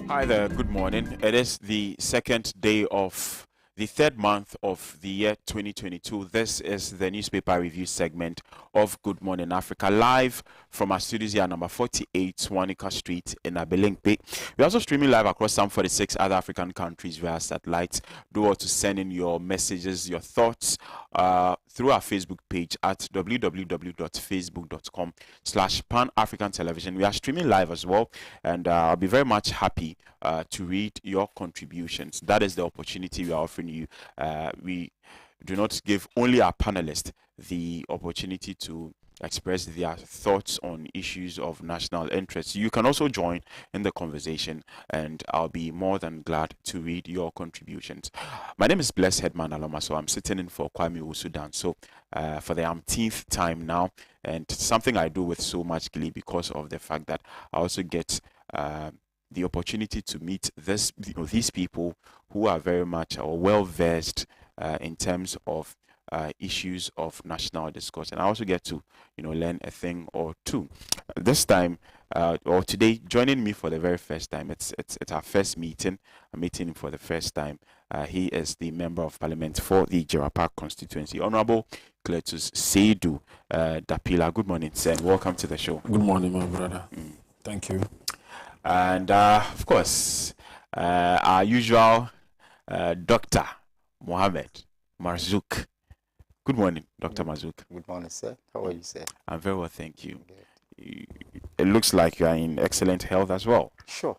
Hi there, good morning. It is the second day of the third month of the year 2022. This is the newspaper review segment of Good Morning Africa, live from our studios here, number 48, Swanika Street in Abelinkpe. We're also streaming live across some 46 other African countries via satellite. Do want to send in your messages, your thoughts through our Facebook page at www.facebook.com/Pan-African Television. We are streaming live as well, and I'll be very much happy to read your contributions. That is the opportunity we are offering you. We do not give only our panelists the opportunity to express their thoughts on issues of national interest. You can also join in the conversation, and I'll be more than glad to read your contributions. My name is Blessed Headman Aloma, so I'm sitting in for Kwame Usudan. So for the umpteenth time now, and something I do with so much glee because of the fact that I also get the opportunity to meet these people who are very much or well versed in terms of issues of national discourse, and I also get to learn a thing or two. This time or today, joining me for the very first time, it's our first meeting. I'm meeting him for the first time. He is the member of Parliament for the Jirapa constituency, Honorable Cletus Seidu Dapila. Good morning, sir, and welcome to the show. Good morning, my brother. Thank you. And of course, our usual Dr. Mohammed Marzouk. Good morning, Dr. Marzouk. Good morning, sir. How are you, sir? I'm very well, thank you. It looks like you are in excellent health as well. Sure.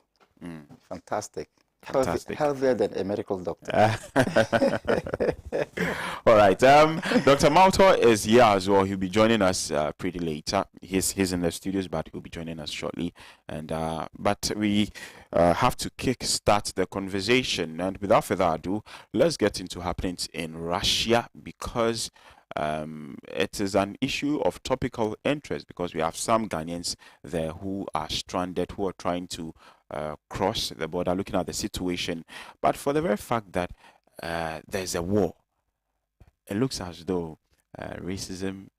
Fantastic. Fantastic. Healthier than a medical doctor. All right. Dr. Malto is here as well. He'll be joining us pretty later. He's in the studios, but he'll be joining us shortly. And but we have to kick-start the conversation. And without further ado, let's get into happenings in Russia, because it is an issue of topical interest, because we have some Ghanaians there who are stranded, who are trying to cross the border, looking at the situation. But for the very fact that there's a war, it looks as though racism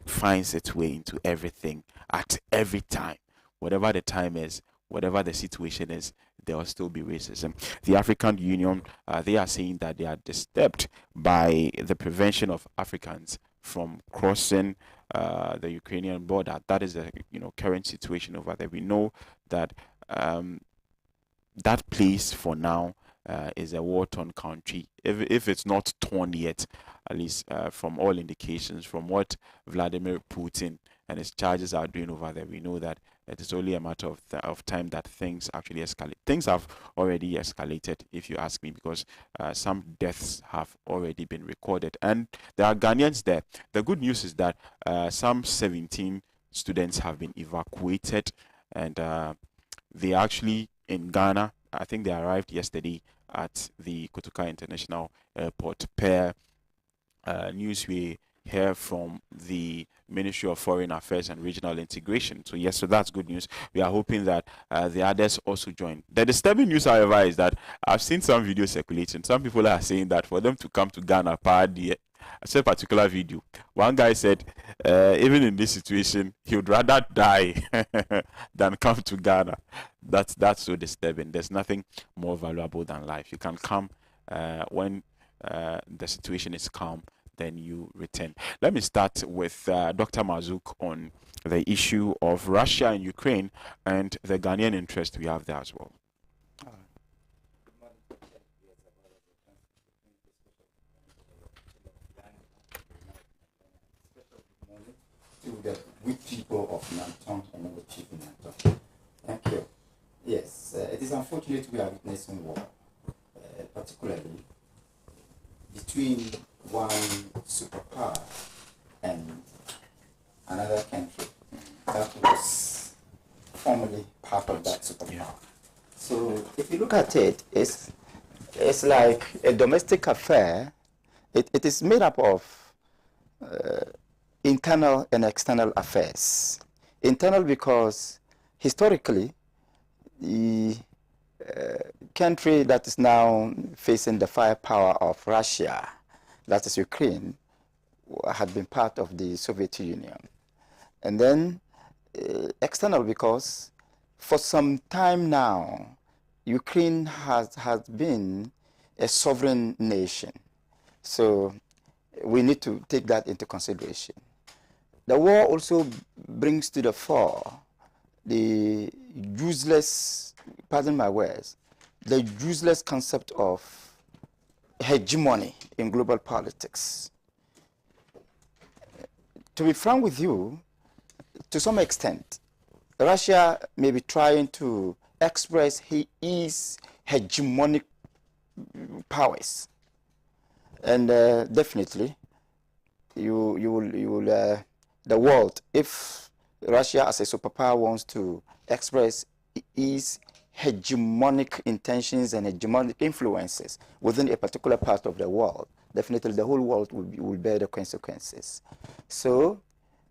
finds its way into everything at every time. Whatever the time is, whatever the situation is, there will still be racism. The African Union, they are saying that they are disturbed by the prevention of Africans from crossing the Ukrainian border. That is the current situation over there. We know that that place for now is a war-torn country. If it's not torn yet, at least from all indications, from what Vladimir Putin and his charges are doing over there, we know that it is only a matter of time that things actually escalate. Things have already escalated, if you ask me, because some deaths have already been recorded. And there are Ghanaians there. The good news is that some 17 students have been evacuated, and they are actually in Ghana. I think they arrived yesterday at the Kotoka International Airport. Per news we hear from the Ministry of Foreign Affairs and Regional Integration. So yes, so that's good news. We are hoping that the others also join. The disturbing news, however, is that I've seen some videos circulating. Some people are saying that for them to come to Ghana, I saw a particular video. One guy said, even in this situation, he would rather die than come to Ghana. That's so disturbing. There's nothing more valuable than life. You can come when the situation is calm, then you return. Let me start with Dr. Marzouk on the issue of Russia and Ukraine and the Ghanaian interest we have there as well. To the weak people of Nanton and the chief in Nanton. Thank you. Yes, it is unfortunate we are witnessing war, particularly between one superpower and another country that was formerly part of that superpower. Yeah. So if you look at it, it's like a domestic affair. It is made up of internal and external affairs. Internal because historically the country that is now facing the firepower of Russia, that is Ukraine, had been part of the Soviet Union. And then external because for some time now Ukraine has been a sovereign nation. So we need to take that into consideration. The war also brings to the fore the useless, pardon my words, the useless concept of hegemony in global politics. To be frank with you, to some extent, Russia may be trying to express its hegemonic powers, and definitely, the world, if Russia as a superpower wants to express its hegemonic intentions and hegemonic influences within a particular part of the world, definitely the whole world will bear the consequences. So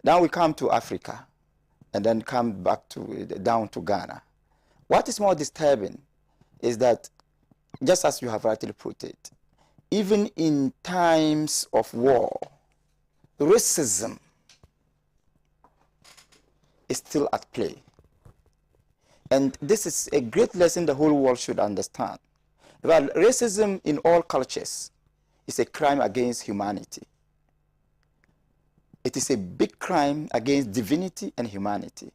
now we come to Africa and then come back down to Ghana. What is more disturbing is that, just as you have rightly put it, even in times of war, racism is still at play. And this is a great lesson the whole world should understand. Well, racism in all cultures is a crime against humanity. It is a big crime against divinity and humanity.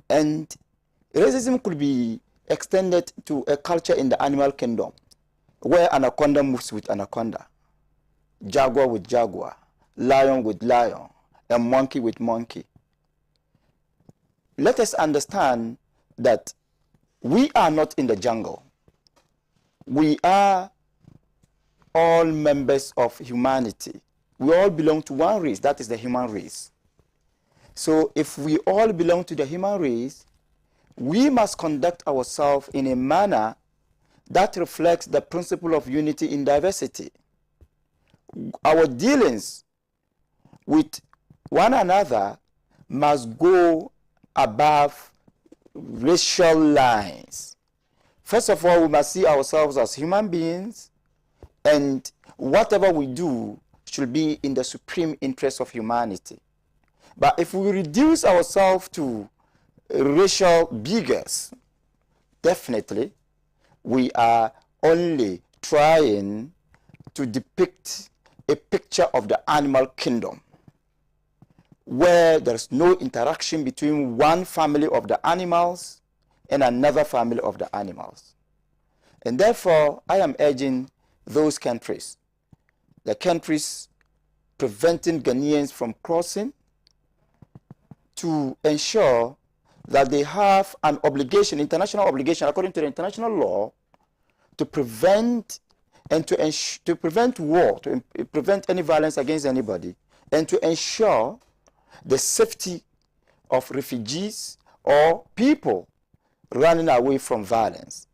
And racism could be extended to a culture in the animal kingdom, where anaconda moves with anaconda, jaguar with jaguar, lion with lion, and monkey with monkey. Let us understand that we are not in the jungle. We are all members of humanity. We all belong to one race, that is the human race. So if we all belong to the human race, we must conduct ourselves in a manner that reflects the principle of unity in diversity. Our dealings with one another must go above racial lines. First of all, we must see ourselves as human beings, and whatever we do should be in the supreme interest of humanity. But if we reduce ourselves to racial beggars, definitely we are only trying to depict a picture of the animal kingdom, where there is no interaction between one family of the animals and another family of the animals. And therefore, I am urging those countries, the countries preventing Ghanaians from crossing, to ensure that they have an obligation, international obligation, according to the international law, to prevent and to prevent war, to prevent any violence against anybody, and to ensure the safety of refugees or people running away from violence.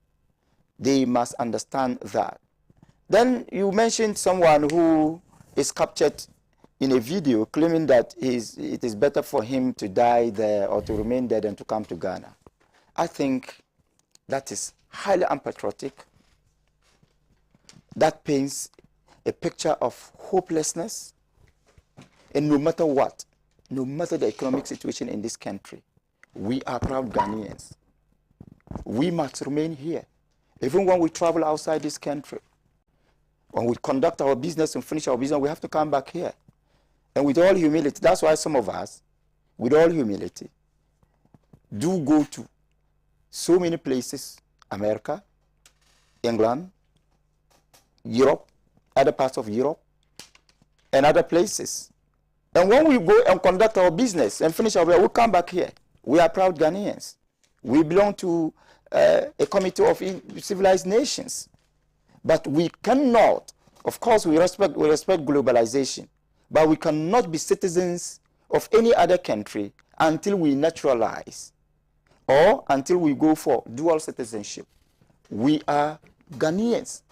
They must understand that. Then you mentioned someone who is captured in a video claiming that it is better for him to die there or to remain there than to come to Ghana. I think that is highly unpatriotic. That paints a picture of hopelessness. And no matter what, no matter the economic situation in this country, we are proud Ghanaians. We must remain here. Even when we travel outside this country, when we conduct our business and finish our business, we have to come back here. And with all humility, that's why some of us, with all humility, do go to so many places, America, England, Europe, other parts of Europe, and other places. And when we go and conduct our business and finish our work, we come back here. We are proud Ghanaians. We belong to a committee of civilized nations. But we cannot, of course, we respect globalization, but we cannot be citizens of any other country until we naturalize or until we go for dual citizenship. We are Ghanaians,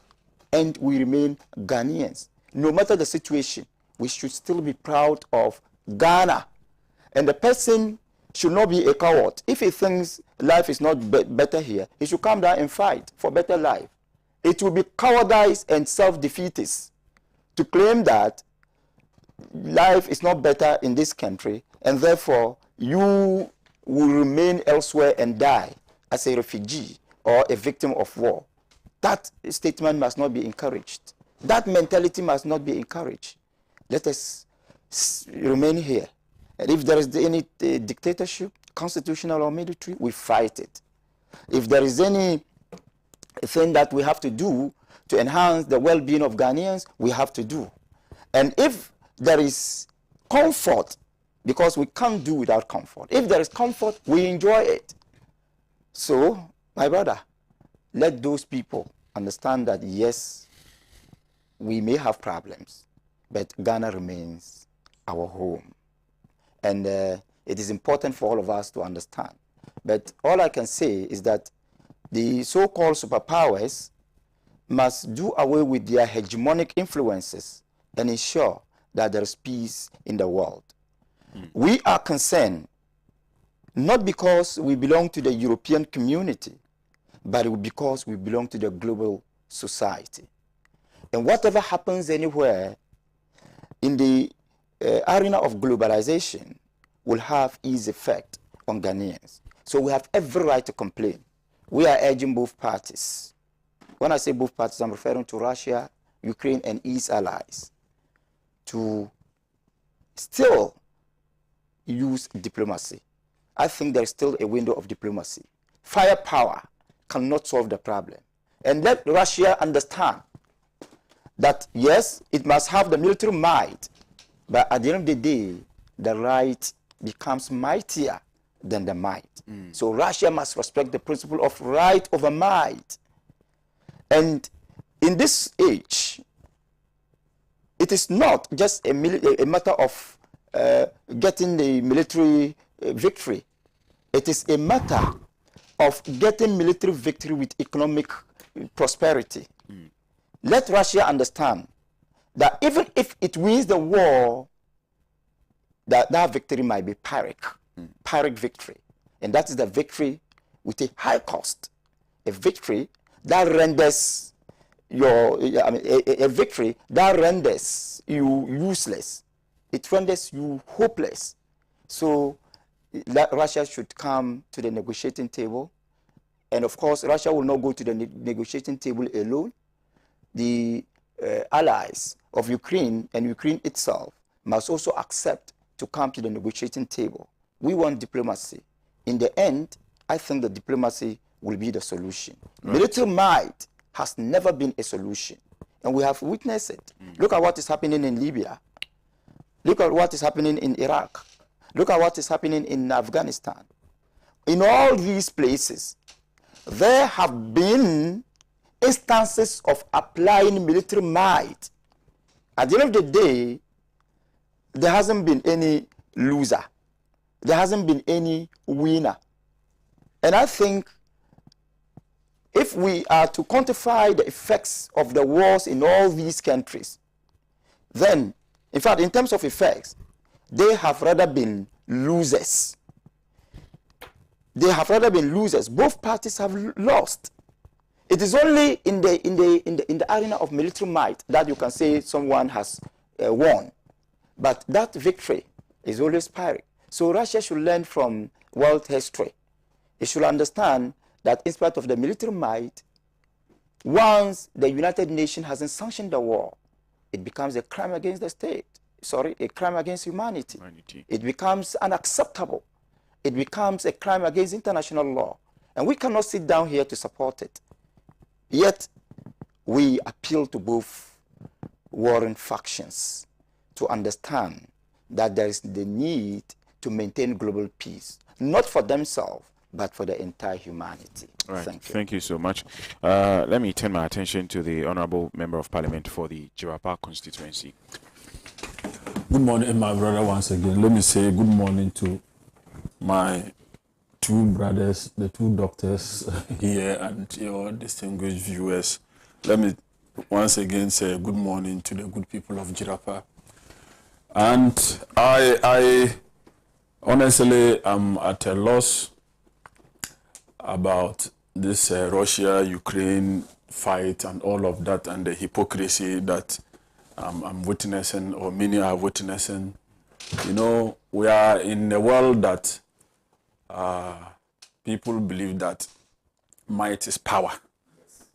and we remain Ghanaians. No matter the situation, we should still be proud of Ghana. And the person should not be a coward. If he thinks life is not better here, he should come down and fight for better life. It will be cowardice and self-defeatist to claim that life is not better in this country, and therefore you will remain elsewhere and die as a refugee, or a victim of war. That statement must not be encouraged. That mentality must not be encouraged. Let us remain here. And if there is any dictatorship, constitutional or military, we fight it. If there is any thing that we have to do to enhance the well-being of Ghanaians, we have to do. And if there is comfort, because we can't do without comfort. If there is comfort, we enjoy it. So, my brother, let those people understand that, yes, we may have problems, but Ghana remains our home. And it is important for all of us to understand. But all I can say is that the so-called superpowers must do away with their hegemonic influences and ensure that there is peace in the world. We are concerned not because we belong to the European community, but because we belong to the global society. And whatever happens anywhere in the arena of globalization will have its effect on Ghanaians. So we have every right to complain. We are urging both parties. When I say both parties, I'm referring to Russia, Ukraine, and its allies to still use diplomacy. I think there's still a window of diplomacy. Firepower cannot solve the problem. And let Russia understand that, yes, it must have the military might, but at the end of the day, the right becomes mightier than the might. So Russia must respect the principle of right over might. And in this age, it is not just a matter of getting the military victory. It is a matter of getting military victory with economic prosperity. Let Russia understand that even if it wins the war, that victory might be Pyrrhic victory. And that is the victory with a high cost. A victory that renders a victory that renders you useless. It renders you hopeless. So Russia should come to the negotiating table. And of course, Russia will not go to the negotiating table alone. The allies of Ukraine and Ukraine itself must also accept to come to the negotiating table. We want diplomacy. In the end, I think that diplomacy will be the solution. Right. Military might has never been a solution, and we have witnessed it. Look at what is happening in Libya. Look at what is happening in Iraq. Look at what is happening in Afghanistan. In all these places, there have been instances of applying military might. At the end of the day, there hasn't been any loser. There hasn't been any winner. And I think if we are to quantify the effects of the wars in all these countries, then, in fact, in terms of effects, they have rather been losers. They have rather been losers. Both parties have lost. It is only in the arena of military might that you can say someone has won. But that victory is always Pyrrhic. So Russia should learn from world history. It should understand that in spite of the military might, once the United Nations hasn't sanctioned the war, it becomes a crime against the state. Sorry, a crime against humanity. It becomes unacceptable. It becomes a crime against international law. And we cannot sit down here to support it. Yet, we appeal to both warring factions to understand that there is the need to maintain global peace, not for themselves, but for the entire humanity. Right. Thank you So much. Let me turn my attention to the Honorable Member of Parliament for the Jirapa constituency. Good morning, my brother, once again. Let me say good morning to my two brothers, the two doctors here, and your distinguished viewers. Let me once again say good morning to the good people of Jirapa. And I honestly am at a loss about this Russia-Ukraine fight and all of that, and the hypocrisy that I'm witnessing, or many are witnessing. You know, we are in a world that people believe that might is power.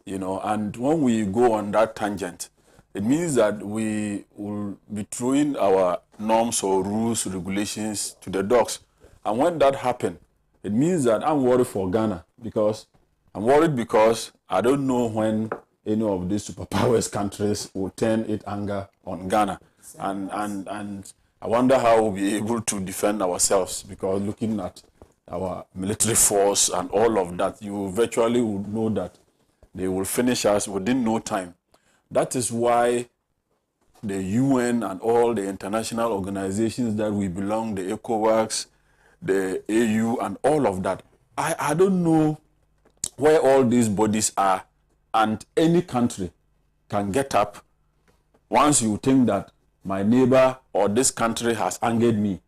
And when we go on that tangent, it means that we will be throwing our norms or rules, regulations to the dogs. And when that happens, it means that I'm worried for Ghana, because I don't know when any of these superpowers countries will turn its anger on Ghana. And I wonder how we'll be able to defend ourselves, because looking at our military force and all of that, you virtually would know that they will finish us within no time. That is why the UN and all the international organizations that we belong, the ECOWAS, the AU and all of that, I don't know where all these bodies are, and any country can get up once you think that my neighbor or this country has angered me.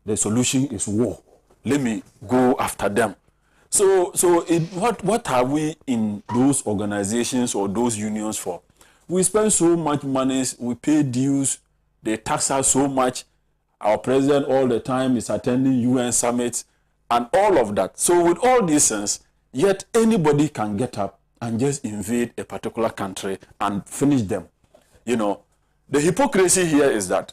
The solution is war. Let me go after them. So what are we in those organizations or those unions for? We spend so much money, we pay dues, they tax us so much. Our president all the time is attending UN summits and all of that. So with all these things, yet anybody can get up and just invade a particular country and finish them. The hypocrisy here is that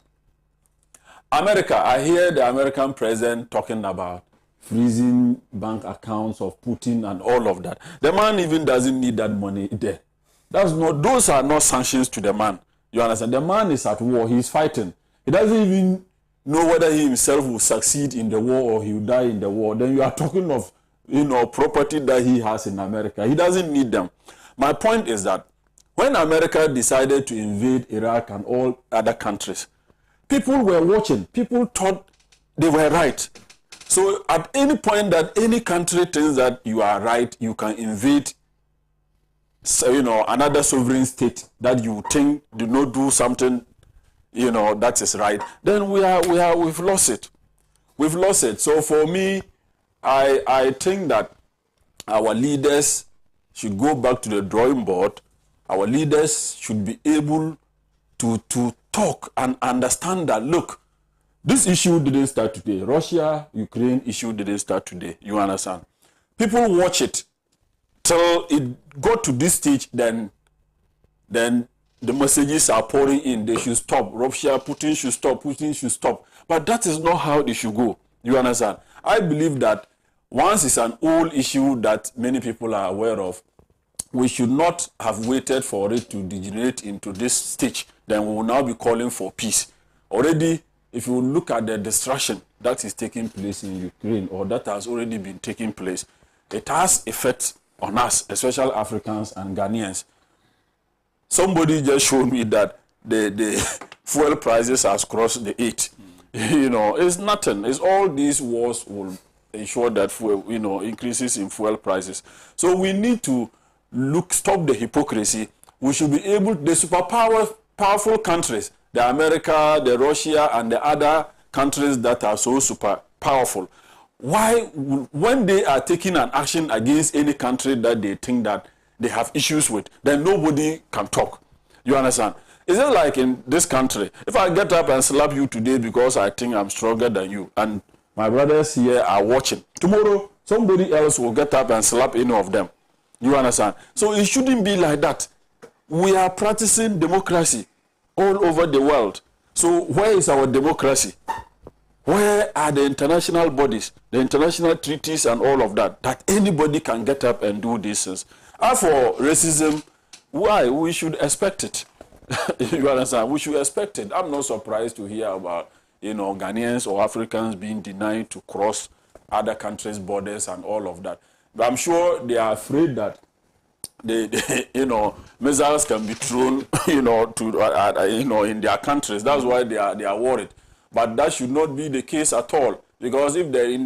America, I hear the American president talking about freezing bank accounts of Putin and all of that. The man even doesn't need that money there. Those are not sanctions to the man. You understand? The man is at war. He's fighting. He doesn't even know whether he himself will succeed in the war or he will die in the war. Then you are talking of, property that he has in America. He doesn't need them. My point is that when America decided to invade Iraq and all other countries, people were watching. People thought they were right. So at any point that any country thinks that you are right, you can invade, another sovereign state that you think do not do something, that is right, then we've lost it. We've lost it. So for me, I think that our leaders should go back to the drawing board. Our leaders should be able to talk and understand that, look, this issue didn't start today. Russia-Ukraine issue didn't start today. You understand? People watch it till it got to this stage, then the messages are pouring in. They should stop. Russia, Putin should stop. Putin should stop. But that is not how they should go. You understand? I believe that once it's an old issue that many people are aware of, we should not have waited for it to degenerate into this stage. Then we will now be calling for peace. Already, if you look at the destruction that is taking place in Ukraine, or that has already been taking place, it has effects on us, especially Africans and Ghanaians. Somebody just showed me that the fuel prices has crossed the 8. It's nothing. It's all these wars will ensure that fuel, increases in fuel prices. So we need to stop the hypocrisy. We should be able, the powerful countries, the America, the Russia, and the other countries that are so super powerful, when they are taking an action against any country that they think that they have issues with, then nobody can talk. You understand? Is it like in this country, if I get up and slap you today because I think I'm stronger than you, and my brothers here are watching, tomorrow somebody else will get up and slap any of them. You understand? So it shouldn't be like that. We are practicing democracy all over the world. So where is our democracy? Where are the international bodies, the international treaties and all of that, that anybody can get up and do these things? As for racism, why? We should expect it. You understand? We should expect it. I'm not surprised to hear about, Ghanaians or Africans being denied to cross other countries' borders and all of that. But I'm sure they are afraid that missiles can be thrown, in their countries. That's why they are worried. But that should not be the case at all, because if they're in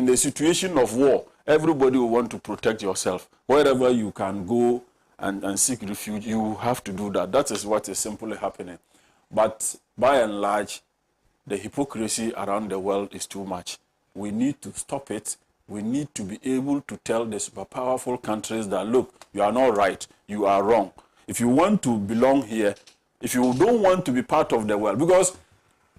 the situation of war, everybody will want to protect yourself. Wherever you can go and seek refuge, you have to do that. That is what is simply happening. But by and large, the hypocrisy around the world is too much. We need to stop it. We need to be able to tell the super powerful countries that, look, you are not right, you are wrong. If you want to belong here, if you don't want to be part of the world, because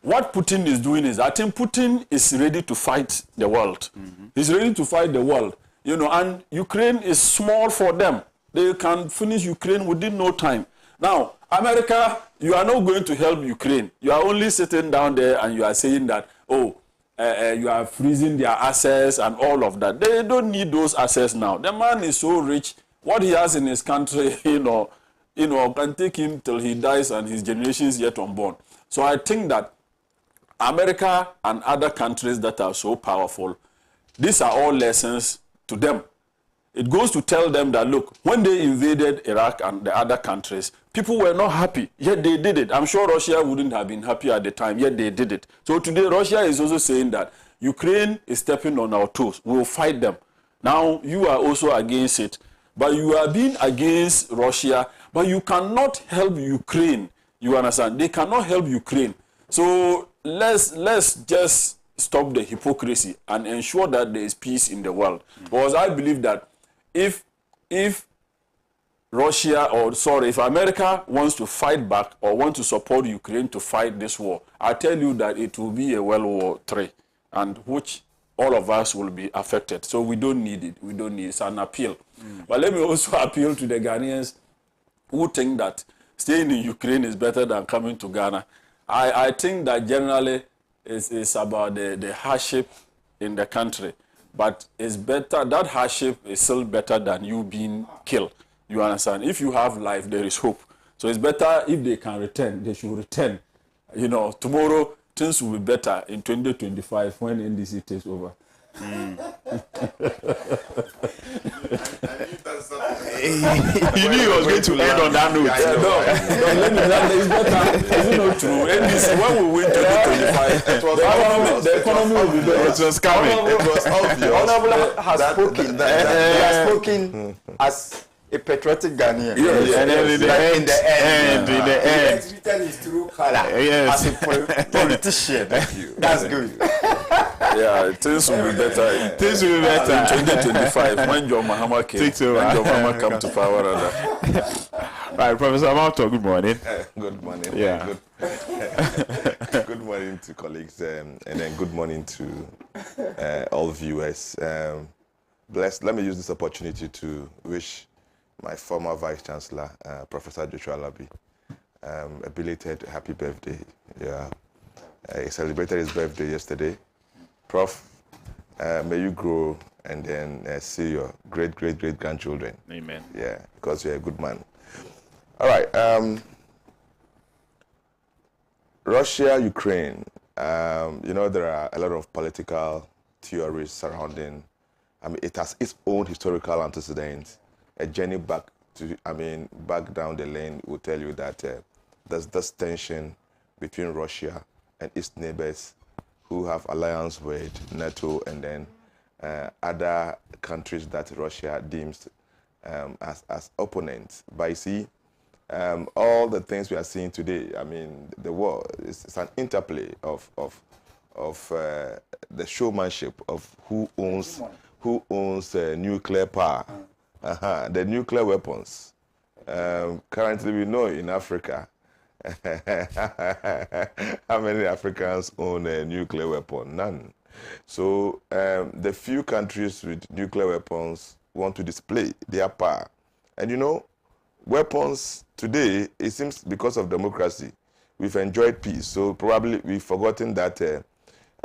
what Putin is doing is, I think Putin is ready to fight the world. Mm-hmm. He's ready to fight the world. You know, and Ukraine is small for them. They can finish Ukraine within no time. Now, America, you are not going to help Ukraine. You are only sitting down there and you are saying that, oh, you are freezing their assets and all of that. They don't need those assets now. The man is so rich. What he has in his country, can take him till he dies and his generation is yet unborn. So I think that America and other countries that are so powerful, these are all lessons to them. It goes to tell them that, look, when they invaded Iraq and the other countries, people were not happy, yet they did it. I'm sure Russia wouldn't have been happy at the time, yet they did it. So today, Russia is also saying that Ukraine is stepping on our toes. We'll fight them. Now, you are also against it. But you are being against Russia, but you cannot help Ukraine. You understand? They cannot help Ukraine. So let's just stop the hypocrisy and ensure that there is peace in the world. Because I believe that if if America wants to fight back or want to support Ukraine to fight this war, I tell you that it will be a World War III, and which all of us will be affected. So we don't need it. We don't need it. It's an appeal. But let me also appeal to the Ghanaians who think that staying in Ukraine is better than coming to Ghana. I think that generally it's about the hardship in the country. But it's better, that hardship is still better than you being killed. You understand? If you have life, there is hope. So it's better if they can return, they should return. You know, tomorrow things will be better in 2025 when NDC takes over. You knew he was going to end on that note. It's better. Is it not true? NDC, when we win 2025, the economy will be better. It was coming. Honorable has spoken. He has spoken as a patriotic Ghanaian. Yes. And then in the end, exhibited his true color. yes. As a politician. That's good. Yeah, things will be better. Things will be better. In 2025, when John Mahama came, Takes over. when John Mahama come to power. Rather. Right, Professor Amauto, good morning. Good morning. Yeah. Good morning to colleagues, and then good morning to all viewers. Let me use this opportunity to wish my former Vice Chancellor, Professor Joshua Alabi, a belated happy birthday. Yeah, he celebrated his birthday yesterday. Prof, may you grow and then see your great grandchildren. Amen. Yeah, because you're a good man. All right. Russia, Ukraine. There are a lot of political theories surrounding. It has its own historical antecedents. A journey back down the lane will tell you that there's this tension between Russia and its neighbors who have alliance with NATO and then other countries that Russia deems as opponents. But you see, all the things we are seeing today, the war is an interplay of the showmanship of who owns nuclear power, the nuclear weapons. Currently, we know in Africa, how many Africans own a nuclear weapon? None. So the few countries with nuclear weapons want to display their power. And weapons today, it seems because of democracy, we've enjoyed peace. So probably we've forgotten that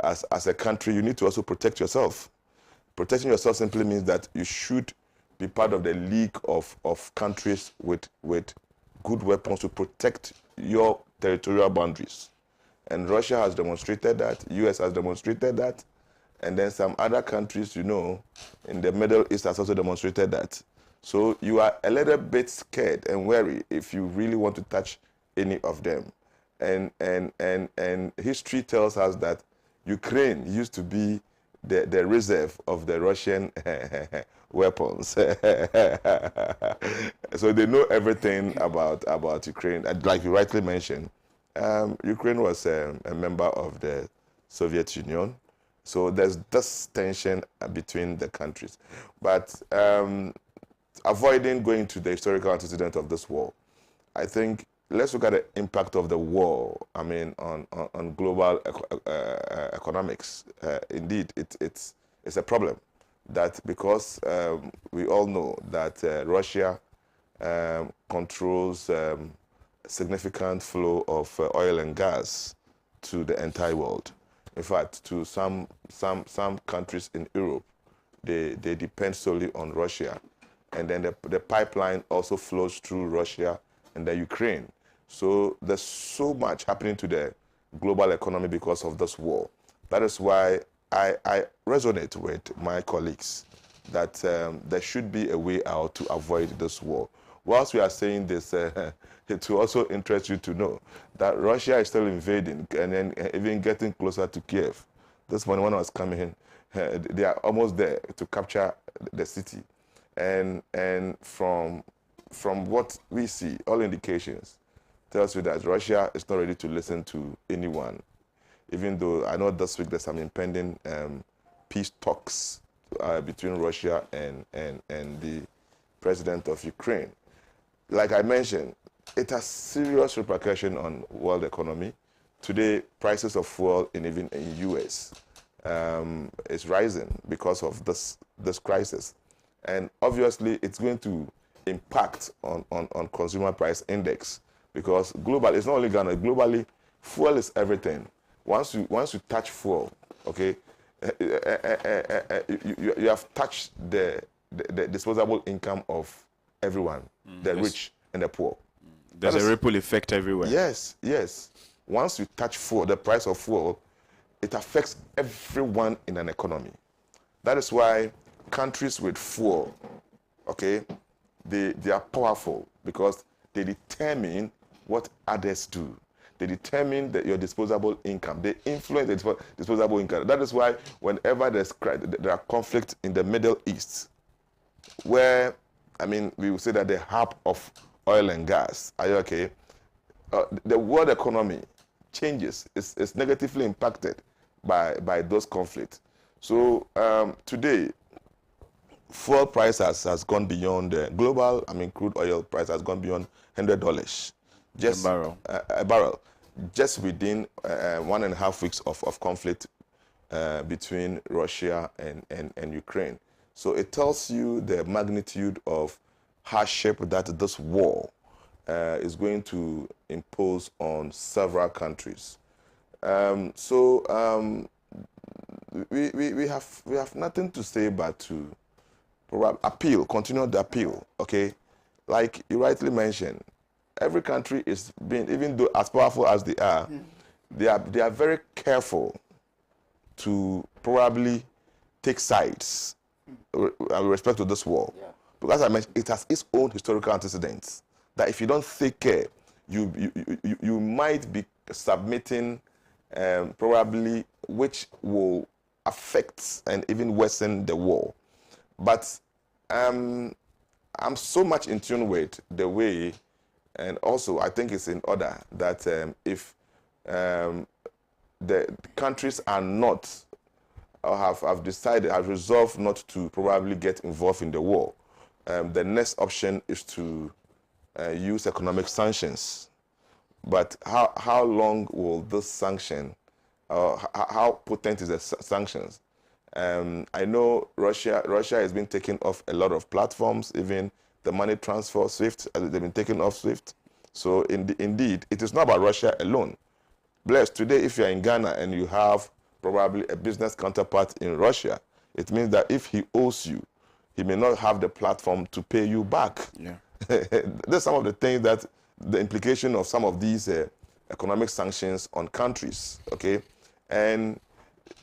as a country, you need to also protect yourself. Protecting yourself simply means that you should be part of the league of countries with good weapons to protect your territorial boundaries. And Russia has demonstrated that, US has demonstrated that, and then some other countries, in the Middle East has also demonstrated that. So you are a little bit scared and wary if you really want to touch any of them. And history tells us that Ukraine used to be the reserve of the Russian weapons. So they know everything about Ukraine. And like you rightly mentioned, Ukraine was a member of the Soviet Union. So there's this tension between the countries. But avoiding going to the historical antecedent of this war, I think let's look at the impact of the war, on global economics. Indeed, it's a problem that because we all know that Russia controls significant flow of oil and gas to the entire world. In fact, to some countries in Europe, they depend solely on Russia. And then the pipeline also flows through Russia and the Ukraine. So there's so much happening to the global economy because of this war. That is why I resonate with my colleagues that there should be a way out to avoid this war. Whilst we are saying this, it will also interest you to know that Russia is still invading and then even getting closer to Kiev. This morning when I was coming in, they are almost there to capture the city. And from what we see, all indications tells you that Russia is not ready to listen to anyone. Even though I know this week there's some impending peace talks between Russia and the president of Ukraine. Like I mentioned, it has serious repercussion on world economy. Today, prices of fuel even in US is rising because of this crisis. And obviously, it's going to impact on consumer price index because globally, it's not only Ghana, globally, fuel is everything. Once you touch fuel, okay, you have touched the disposable income of everyone, the rich and the poor. There's a ripple effect everywhere. Yes. Once you touch fuel, the price of fuel, it affects everyone in an economy. That is why countries with fuel, okay, they are powerful because they determine what others do. They determine your disposable income. They influence the disposable income. That is why whenever there are conflicts in the Middle East, where, we will say that the hub of oil and gas, are you okay? The world economy changes. It's negatively impacted by those conflicts. So today, fuel price has gone beyond global. Crude oil price has gone beyond $100 just a barrel, just within 1.5 weeks of conflict between Russia and Ukraine. So it tells you the magnitude of hardship that this war is going to impose on several countries. We have nothing to say but to continue the appeal, okay? Like you rightly mentioned, every country is being, even though as powerful as they are, they are very careful to probably take sides with respect to this war. Yeah. Because as I mentioned, it has its own historical antecedents. That if you don't take care, you might be submitting probably which will affect and even worsen the war. But I'm so much in tune with the way, and also I think it's in order that if the countries are not, or have decided, have resolved not to probably get involved in the war, the next option is to use economic sanctions. But how long will this sanction, how potent is the sanctions? I know Russia has been taken off a lot of platforms, even the money transfer SWIFT, they've been taken off SWIFT. So indeed, it is not about Russia alone. Bless, today if you're in Ghana and you have probably a business counterpart in Russia, it means that if he owes you, he may not have the platform to pay you back. Yeah. There's some of the things that the implication of some of these economic sanctions on countries, okay? And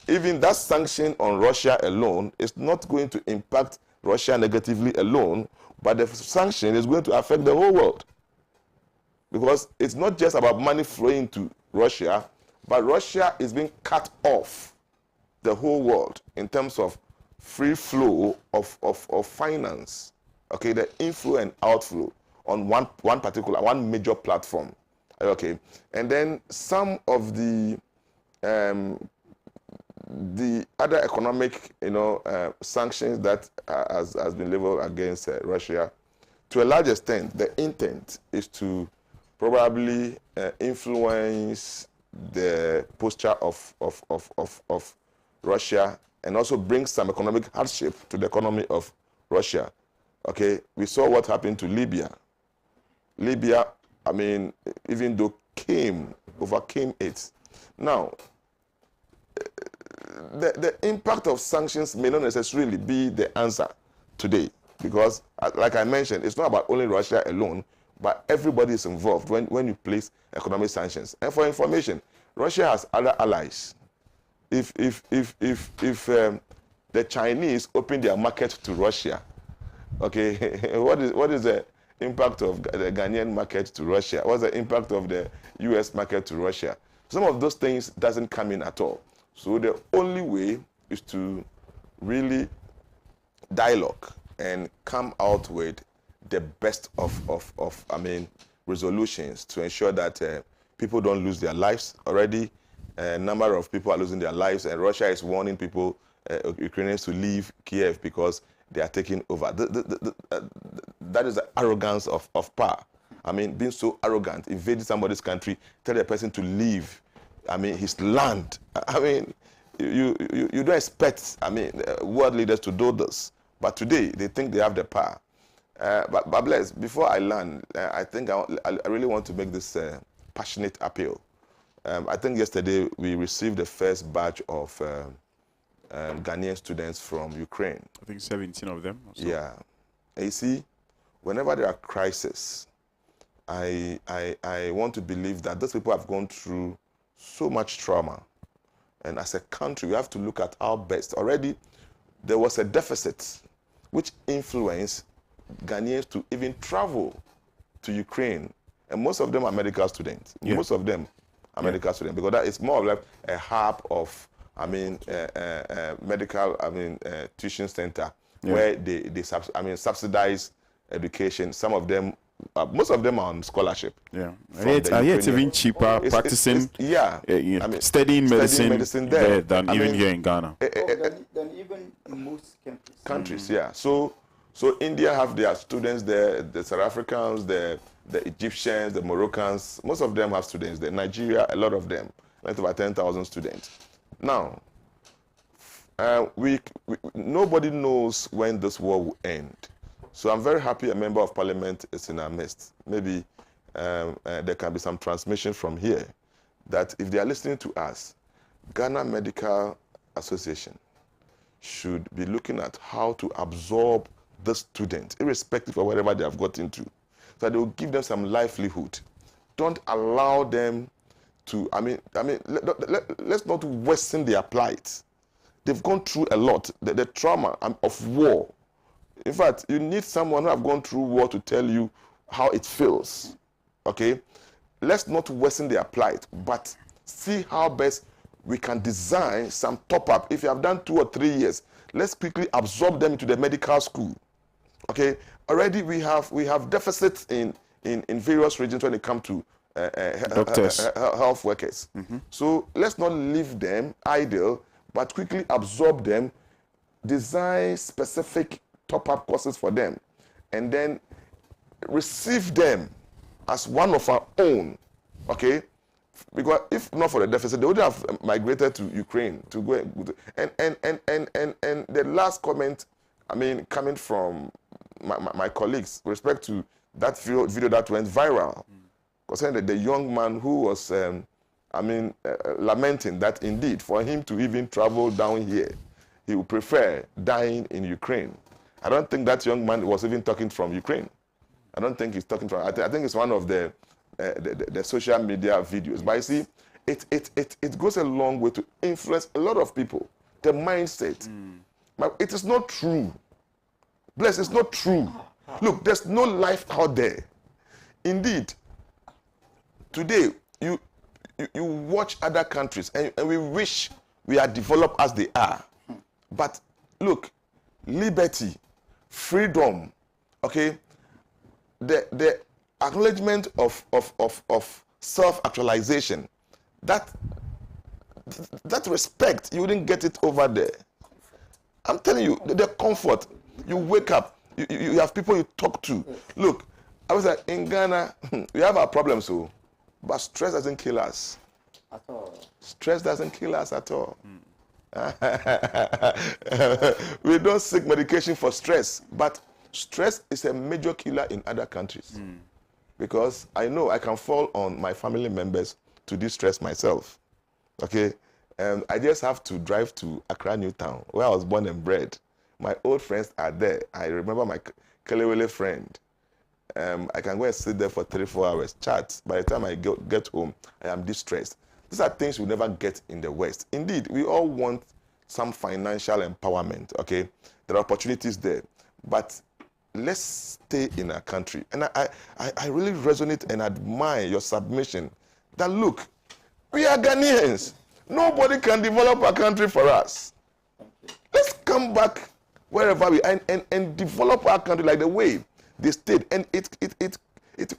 even that sanction on Russia alone is not going to impact Russia negatively alone, but the sanction is going to affect the whole world. Because it's not just about money flowing to Russia, but Russia is being cut off the whole world in terms of free flow of finance. Okay, the inflow and outflow on one major platform. Okay, and then some of the other economic, sanctions that has been leveled against Russia, to a large extent, the intent is to probably influence the posture of Russia and also bring some economic hardship to the economy of Russia. Okay, we saw what happened to Libya. Libya, I mean, even though overcame it. Now, the impact of sanctions may not necessarily be the answer today, because, like I mentioned, it's not about only Russia alone, but everybody is involved when you place economic sanctions. And for information, Russia has other allies. If the Chinese open their market to Russia, okay, what is the impact of the Ghanaian market to Russia? What's the impact of the U.S. market to Russia? Some of those things doesn't come in at all. So the only way is to really dialogue and come out with the best of resolutions to ensure that people don't lose their lives. Already, a number of people are losing their lives, and Russia is warning people, Ukrainians, to leave Kiev because they are taking over. That is the arrogance of power. I mean, being so arrogant, invading somebody's country, tell the person to leave, his land. I mean, you don't expect, world leaders to do this. But today, they think they have the power. But bless, before I land, I think I really want to make this passionate appeal. I think yesterday we received the first batch of Ghanaian students from Ukraine. I think 17 of them. So. Yeah. And you see, whenever there are crises, I want to believe that those people have gone through so much trauma. And as a country, we have to look at our best. Already, there was a deficit which influenced Ghanaians to even travel to Ukraine. And most of them are medical students. Yeah. Most of them are medical students, because that is more like a hub of, medical, tuition center, where they subsidize education. Some of them, most of them are on scholarship. Yeah, it's even cheaper practicing, studying medicine there than even here in Ghana. Than even in most countries. Yeah. So India have their students there, the South Africans, the Egyptians, the Moroccans. Most of them have students there. Nigeria, a lot of them, like over 10,000 students. Now, nobody knows when this war will end. So I'm very happy a member of parliament is in our midst. Maybe there can be some transmission from here that if they are listening to us, Ghana Medical Association should be looking at how to absorb the students, irrespective of whatever they have got into. So they will give them some livelihood. Don't allow them to, let's not worsen their plight. They've gone through a lot, the trauma of war. In fact, you need someone who have gone through war to tell you how it feels, okay? Let's not worsen their plight, but see how best we can design some top-up. If you have done 2 or 3 years, let's quickly absorb them into the medical school, okay? Already we have deficits in various regions when it comes to health workers. Mm-hmm. So let's not leave them idle, but quickly absorb them, design specific top-up courses for them, and then receive them as one of our own, okay? Because if not for the deficit, they would have migrated to Ukraine to go and the last comment, coming from my colleagues with respect to that video that went viral, concerning the young man who was, lamenting that indeed for him to even travel down here, he would prefer dying in Ukraine. I don't think that young man was even talking from Ukraine. I don't think he's talking from. I think it's one of the social media videos. But you see, it goes a long way to influence a lot of people, the mindset. But it is not true. Bless, it's not true. Look, there's no life out there. Indeed, today you watch other countries and we wish we are developed as they are. But look, liberty, freedom, okay, the acknowledgement of self-actualization, that respect, you wouldn't get it over there. I'm telling you, the comfort, you wake up, you have people you talk to. Look, I was like, in Ghana, we have our problems, so, but stress doesn't kill us. At all. Stress doesn't kill us at all. We don't seek medication for stress, but stress is a major killer in other countries. Because I know I can fall on my family members to de-stress myself. Okay? I just have to drive to Accra, Newtown, where I was born and bred. My old friends are there. I remember my Kelewele friend. I can go and sit there for 3-4 hours, chat. By the time I get home, I am distressed. These are things we never get in the West. Indeed, we all want some financial empowerment, okay? There are opportunities there. But let's stay in our country. And I really resonate and admire your submission that, look, we are Ghanaians. Nobody can develop our country for us. Let's come back wherever we are and develop our country like the way they stayed. And it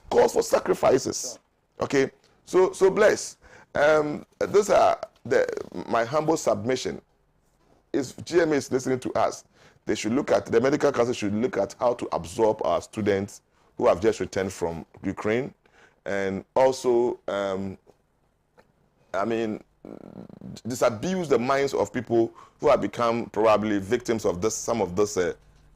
calls for sacrifices. Okay? So bless. Those are my humble submission. If GMA is listening to us, they should look at, the medical council should look at how to absorb our students who have just returned from Ukraine. And also, disabuse the minds of people who have become probably victims of some of those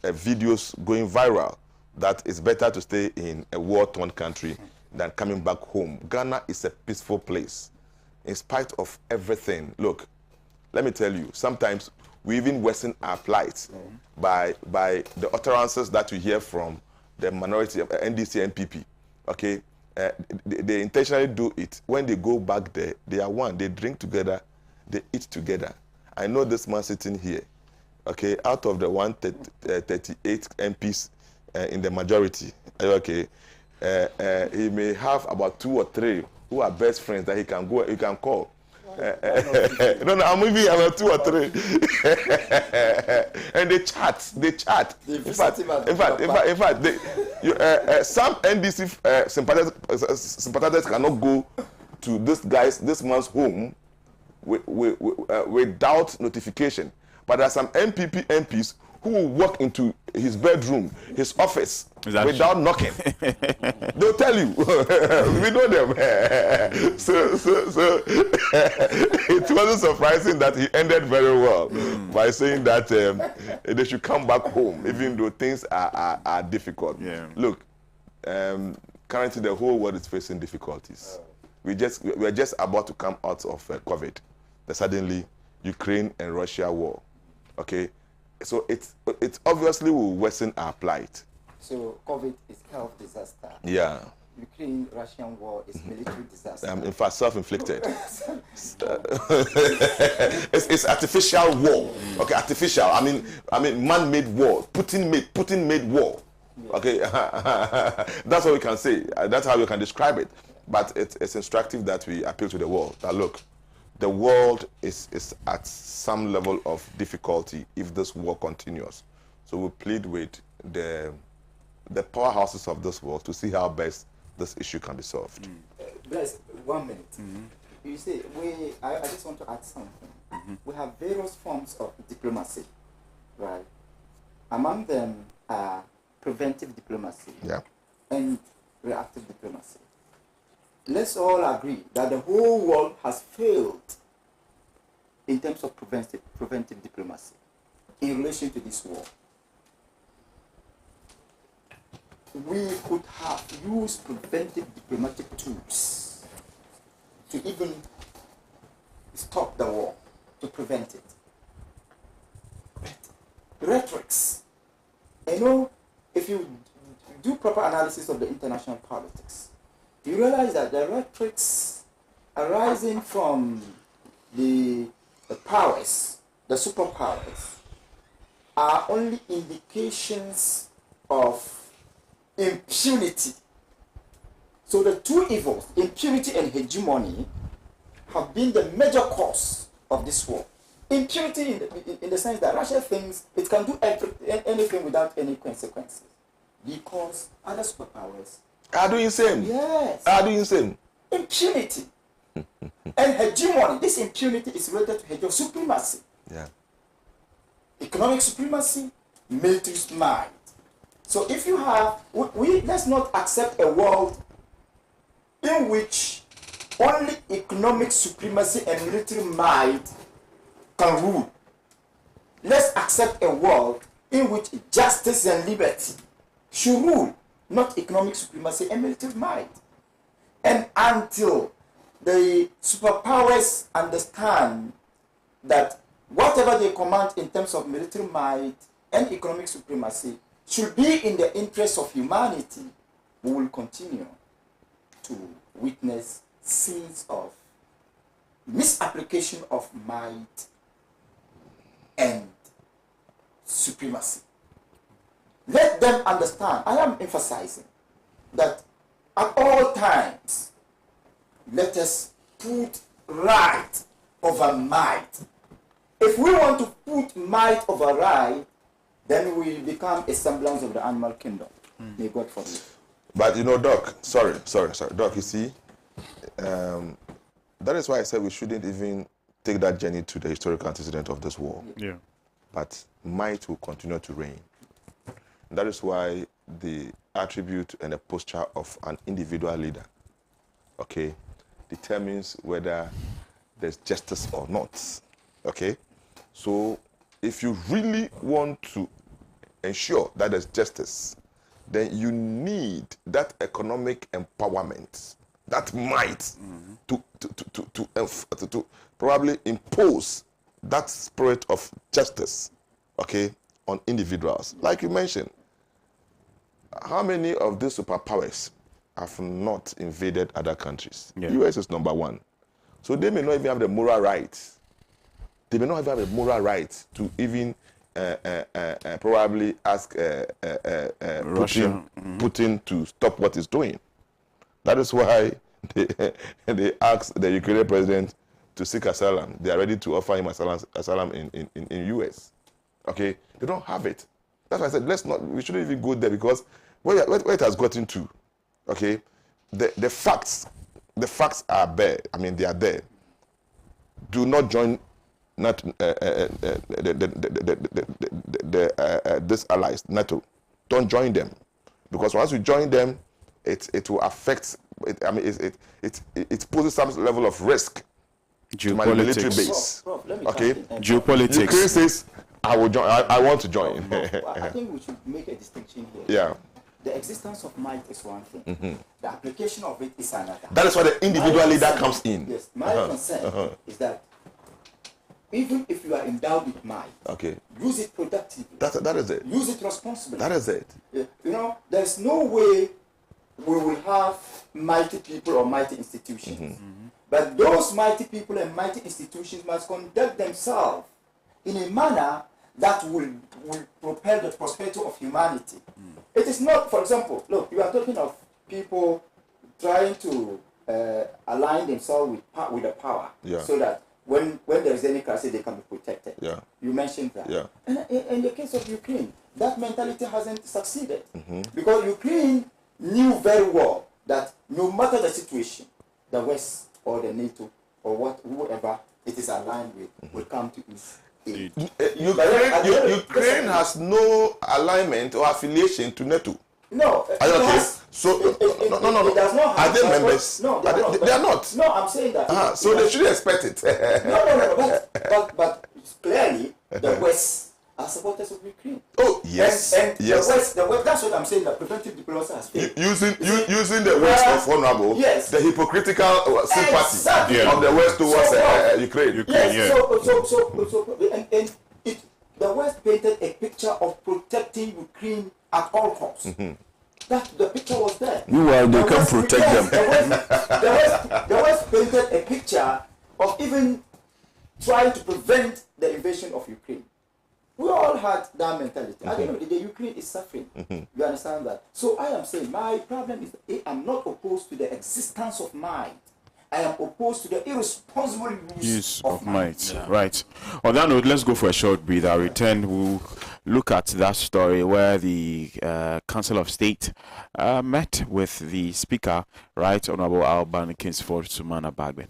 videos going viral, that it's better to stay in a war-torn country than coming back home. Ghana is a peaceful place. In spite of everything, look, let me tell you, sometimes we even worsen our plight by the utterances that we hear from the minority of NDC NPP. Okay, they intentionally do it. When they go back there, they are one. They drink together, they eat together. I know this man sitting here. Okay, out of the 138 MPs in the majority, okay, he may have about 2 or 3 who are best friends that he can call. No, I'm maybe about 2 or 3. And they chat. In fact, some NDC sympathizers cannot go to this man's home without notification. But there are some MPs who will walk into his bedroom, his office, without knocking. They'll tell you. We know them. So it wasn't surprising that he ended very well by saying that they should come back home, even though things are difficult. Yeah. Look, currently the whole world is facing difficulties. We're just about to come out of COVID. The suddenly Ukraine and Russia war. Okay. So it obviously will worsen our plight. So COVID is health disaster. Yeah. Ukraine-Russian war is military disaster. In fact, self-inflicted. It's artificial war. Okay, artificial. I mean, man-made war. Putin made war. Okay, that's what we can say. That's how we can describe it. But it's instructive that we appeal to the world. That look, the world is at some level of difficulty if this war continues. So we plead with the powerhouses of this world to see how best this issue can be solved. Bless, 1 minute. You see, I just want to add something. We have various forms of diplomacy, right? Among them are preventive diplomacy and reactive diplomacy. Let's all agree that the whole world has failed in terms of preventive diplomacy in relation to this war. We could have used preventive diplomatic tools to even stop the war, to prevent it. Rhetorics. You know, if you do proper analysis of the international politics, you realize that the rhetorics arising from the powers, the superpowers, are only indications of impunity. So the two evils, impunity and hegemony, have been the major cause of this war. Impunity in the sense that Russia thinks it can do anything without any consequences, because other superpowers are doing the same. Yes. Are doing the same. Impunity. And hegemony. This impunity is related to hegemony, supremacy. Yeah. Economic supremacy, military might. So if you have, let's not accept a world in which only economic supremacy and military might can rule. Let's accept a world in which justice and liberty should rule, not economic supremacy and military might. And until the superpowers understand that whatever they command in terms of military might and economic supremacy should be in the interest of humanity, we will continue to witness scenes of misapplication of might and supremacy. Let them understand, I am emphasizing, that at all times, let us put right over might. If we want to put might over right, then we become a semblance of the animal kingdom. May God forbid. But you know, Doc, sorry, Doc, you see, that is why I said we shouldn't even take that journey to the historical antecedent of this war. Yeah. But might will continue to reign. That is why the attribute and the posture of an individual leader, okay, determines whether there's justice or not, okay? So if you really want to ensure that there's justice, then you need that economic empowerment, that might to probably impose that spirit of justice, okay, on individuals. Like you mentioned, how many of these superpowers have not invaded other countries? Yeah. US is number one. So they may not even have the moral right. They may not even have the moral right to even probably ask Russia. Putin to stop what he's doing. That is why they asked the Ukrainian president to seek asylum. They are ready to offer him asylum in US. Okay, they don't have it. That's why I said we shouldn't even go there, because where it has gotten to, okay, the facts are there. I mean, they are there. Do not join this allies, NATO. Don't join them, because once you join them, it will affect. It poses some level of risk to my military base. Okay, geopolitics. Ukraine says, I will join. I want to join. I think we should make a distinction here. Yeah. The existence of might is one thing. The application of it is another. That is why the individual leader comes in. Yes. My concern is that even if you are endowed with might, okay, use it productively. That is it. Use it responsibly. That is it. You know, there's no way we will have mighty people or mighty institutions. But those mighty people and mighty institutions must conduct themselves in a manner that will propel the prosperity of humanity. It is not, for example, look, you are talking of people trying to align themselves with the power, so that when there is any crisis, they can be protected. Yeah. You mentioned that. Yeah. And in the case of Ukraine, that mentality hasn't succeeded. Because Ukraine knew very well that no matter the situation, the West or the NATO or whoever it is aligned with will come to its aid. Ukraine has no alignment or affiliation to NATO. No. Are you okay? So no. It does not have. Are they members? No, they are not. No, I'm saying that. So they shouldn't expect it. No. But clearly, the West are supporters of Ukraine. Oh yes, and yes. The West. That's what I'm saying. That preventive diplomacy has failed. Using the words of Honorable, yes, the hypocritical sympathy exactly. of the West towards Ukraine. Yes. So the West painted a picture of protecting Ukraine at all costs. That the picture was there. Meanwhile, they can protect them. The West painted a picture of even trying to prevent the invasion of Ukraine. We all had that mentality. I don't know, the Ukraine is suffering. You understand that? So I am saying my problem is that I am not opposed to the existence of might. I am opposed to the irresponsible use of might. Yeah. Right. On that note, let's go for a short breather. I'll return. We'll look at that story where the Council of State met with the Speaker, Right Honorable Alban Kingsford Sumana Bagben.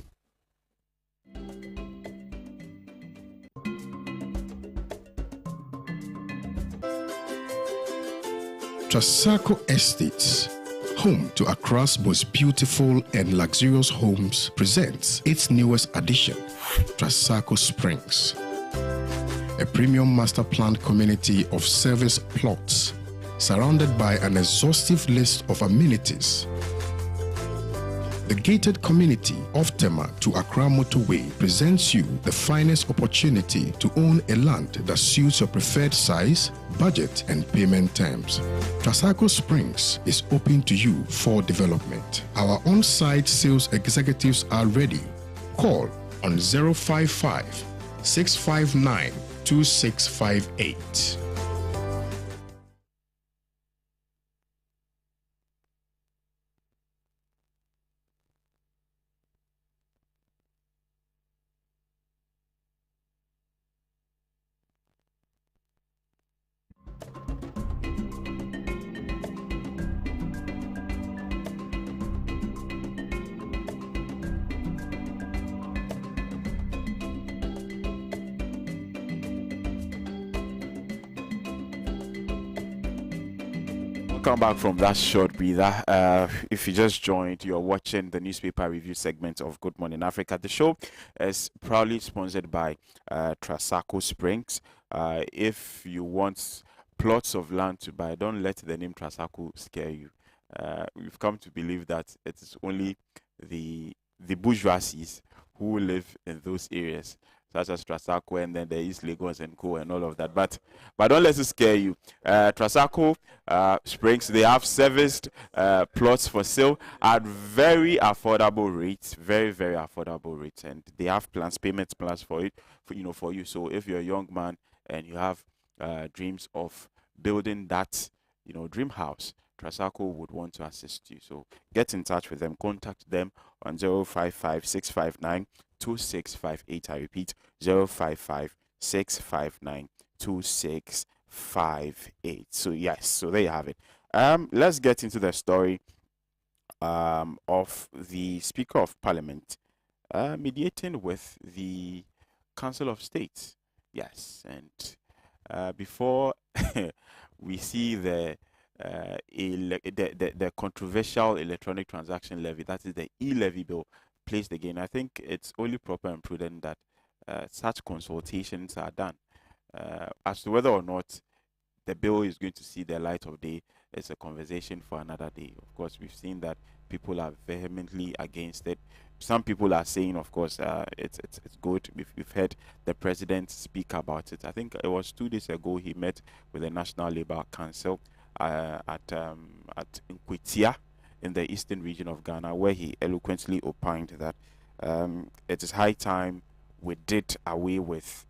Trasacco Estates, home to Accra's most beautiful and luxurious homes, presents its newest addition, Trasacco Springs. A premium master planned community of service plots surrounded by an exhaustive list of amenities. The gated community of Tema to Accra Motorway presents you the finest opportunity to own a land that suits your preferred size, budget, and payment terms. Trasaco Springs is open to you for development. Our on-site sales executives are ready. Call on 055 659 2658. Come back from that short breather. If you just joined, you're watching the newspaper review segment of Good Morning Africa. The show is proudly sponsored by Trasaco Springs. If you want plots of land to buy, don't let the name Trasaco scare you. We've come to believe that it is only the bourgeoisies who live in those areas, such as Trasaco and then the East Lagos and Co and all of that. But don't let it scare you. Trasaco Springs, they have serviced plots for sale at very affordable rates, very, very affordable rates, and they have payment plans for it, for you. So if you're a young man and you have dreams of building that, dream house, Trasaco would want to assist you. So get in touch with them. Contact them on 055 659 2658. I repeat, 055 659 2658. So yes, so there you have it. Let's get into the story of the Speaker of Parliament mediating with the Council of State. Yes, and before we see the controversial electronic transaction levy, that is the e-levy bill, placed again, I think it's only proper and prudent that such consultations are done. As to whether or not the bill is going to see the light of day, it's a conversation for another day. Of course, we've seen that people are vehemently against it. Some people are saying, of course, it's good. We've heard the president speak about it. I think it was 2 days ago he met with the National Labour Council at Nkwetia in the eastern region of Ghana, where he eloquently opined that it is high time we did away with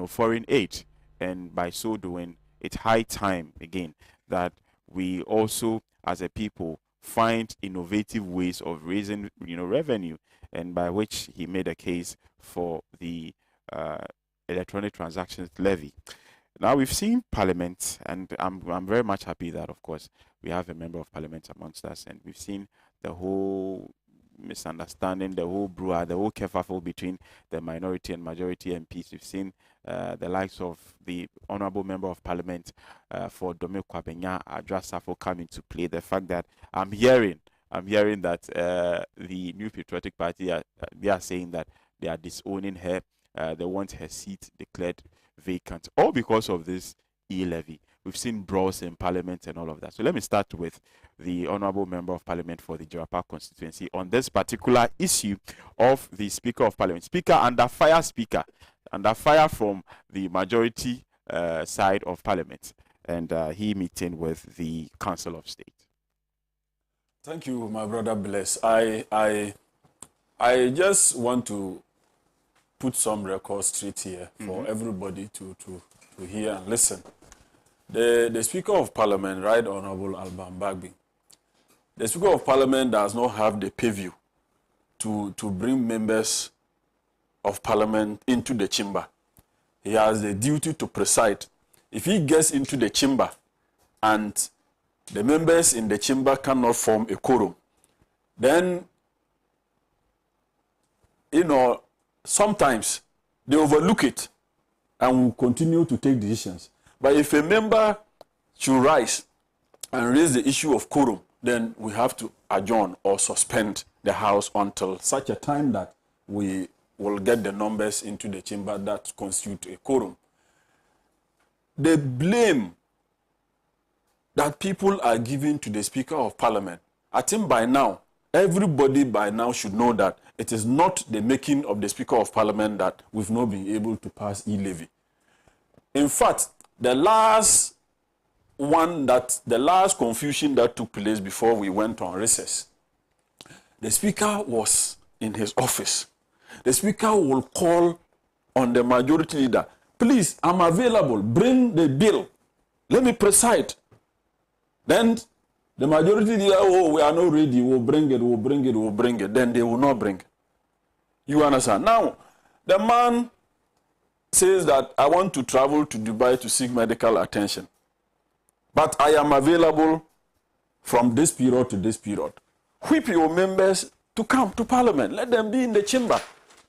foreign aid, and by so doing, it's high time again that we also, as a people, find innovative ways of raising revenue, and by which he made a case for the electronic transactions levy. Now we've seen Parliament, and I'm very much happy that, of course, we have a member of Parliament amongst us, and we've seen the whole misunderstanding, the whole brouhaha, the whole kerfuffle between the minority and majority MPs. We've seen the likes of the Honourable Member of Parliament for Dome Kwabenya Adrasafo come into play. The fact that I'm hearing that the New Patriotic Party they are saying that they are disowning her. They want her seat declared vacant, all because of this e-levy. We've seen brawls in Parliament and all of that. So let me start with the Honourable Member of Parliament for the Jirapa constituency on this particular issue of the Speaker of Parliament. Speaker under fire from the majority side of Parliament, and he meeting with the Council of State. Thank you, my brother Bless. I just want to put some records straight here for everybody to hear and listen. The Speaker of Parliament, Right Honourable Alban Bagby, the Speaker of Parliament does not have the purview to bring members of Parliament into the chamber. He has the duty to preside. If he gets into the chamber and the members in the chamber cannot form a quorum, then, sometimes they overlook it and will continue to take decisions. But if a member should rise and raise the issue of quorum, then we have to adjourn or suspend the House until such a time that we will get the numbers into the chamber that constitute a quorum. The blame that people are giving to the Speaker of Parliament, I think by now, everybody by now should know that it is not the making of the Speaker of Parliament that we've not been able to pass e-levy. In fact, the last confusion that took place before we went on recess, the Speaker was in his office. The Speaker will call on the majority leader, please, I'm available, bring the bill, let me preside. Then the majority leader, oh, we are not ready, we'll bring it. Then they will not bring it. You understand? Now, the man says that I want to travel to Dubai to seek medical attention, but I am available from this period to this period. Whip your members to come to Parliament. Let them be in the chamber.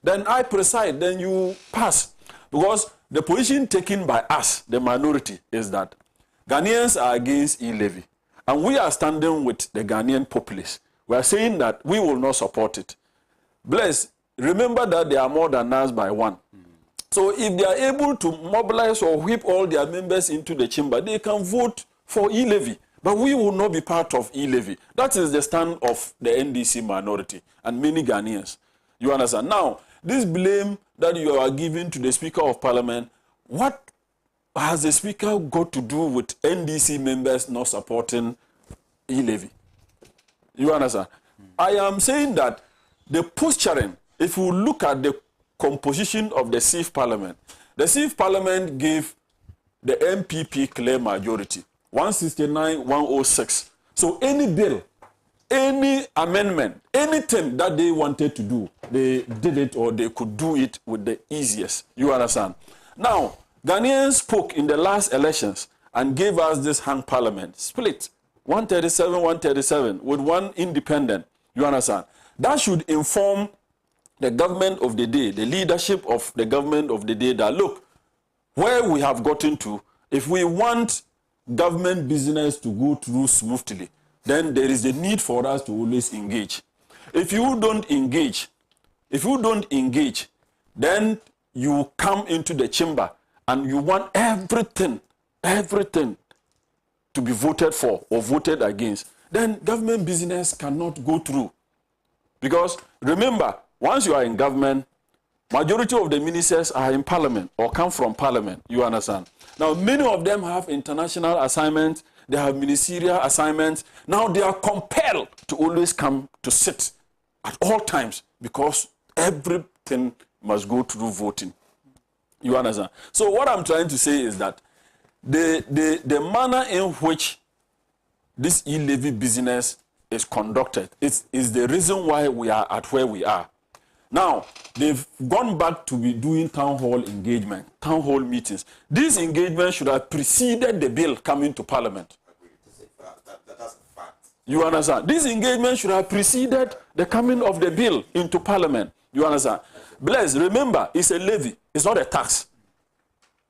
Then I preside, then you pass. Because the position taken by us, the minority, is that Ghanaians are against e-levy. And we are standing with the Ghanaian populace. We are saying that we will not support it. Bless, remember that they are more than us by one. So if they are able to mobilize or whip all their members into the chamber, they can vote for e-levy. But we will not be part of e-levy. That is the stand of the NDC minority and many Ghanaians. You understand? Now, this blame that you are giving to the Speaker of Parliament, what has the Speaker got to do with NDC members not supporting e-levy? You understand? I am saying that the posturing, if you look at the composition of the CIF Parliament, the CIF Parliament gave the MPP clear majority, 169-106. So any bill, any amendment, anything that they wanted to do, they did it or they could do it with the easiest. You understand? Now, Ghanaians spoke in the last elections and gave us this hung parliament, split, 137 with one independent. You understand? That should inform the government of the day, the leadership of the government of the day, that look, where we have gotten to, if we want government business to go through smoothly, then there is a need for us to always engage. If you don't engage, then you come into the chamber and you want everything to be voted for or voted against, then government business cannot go through. Because remember, once you are in government, majority of the ministers are in Parliament or come from Parliament. You understand? Now, many of them have international assignments, they have ministerial assignments. Now they are compelled to always come to sit at all times because everything must go through voting. You understand? So what I'm trying to say is that the manner in which this e-levy business is conducted is the reason why we are at where we are. Now, they've gone back to be doing town hall engagement, town hall meetings. This engagement should have preceded the bill coming to Parliament. That's a fact. You understand? This engagement should have preceded the coming of the bill into Parliament. You understand? Bless, remember, it's a levy. It's not a tax.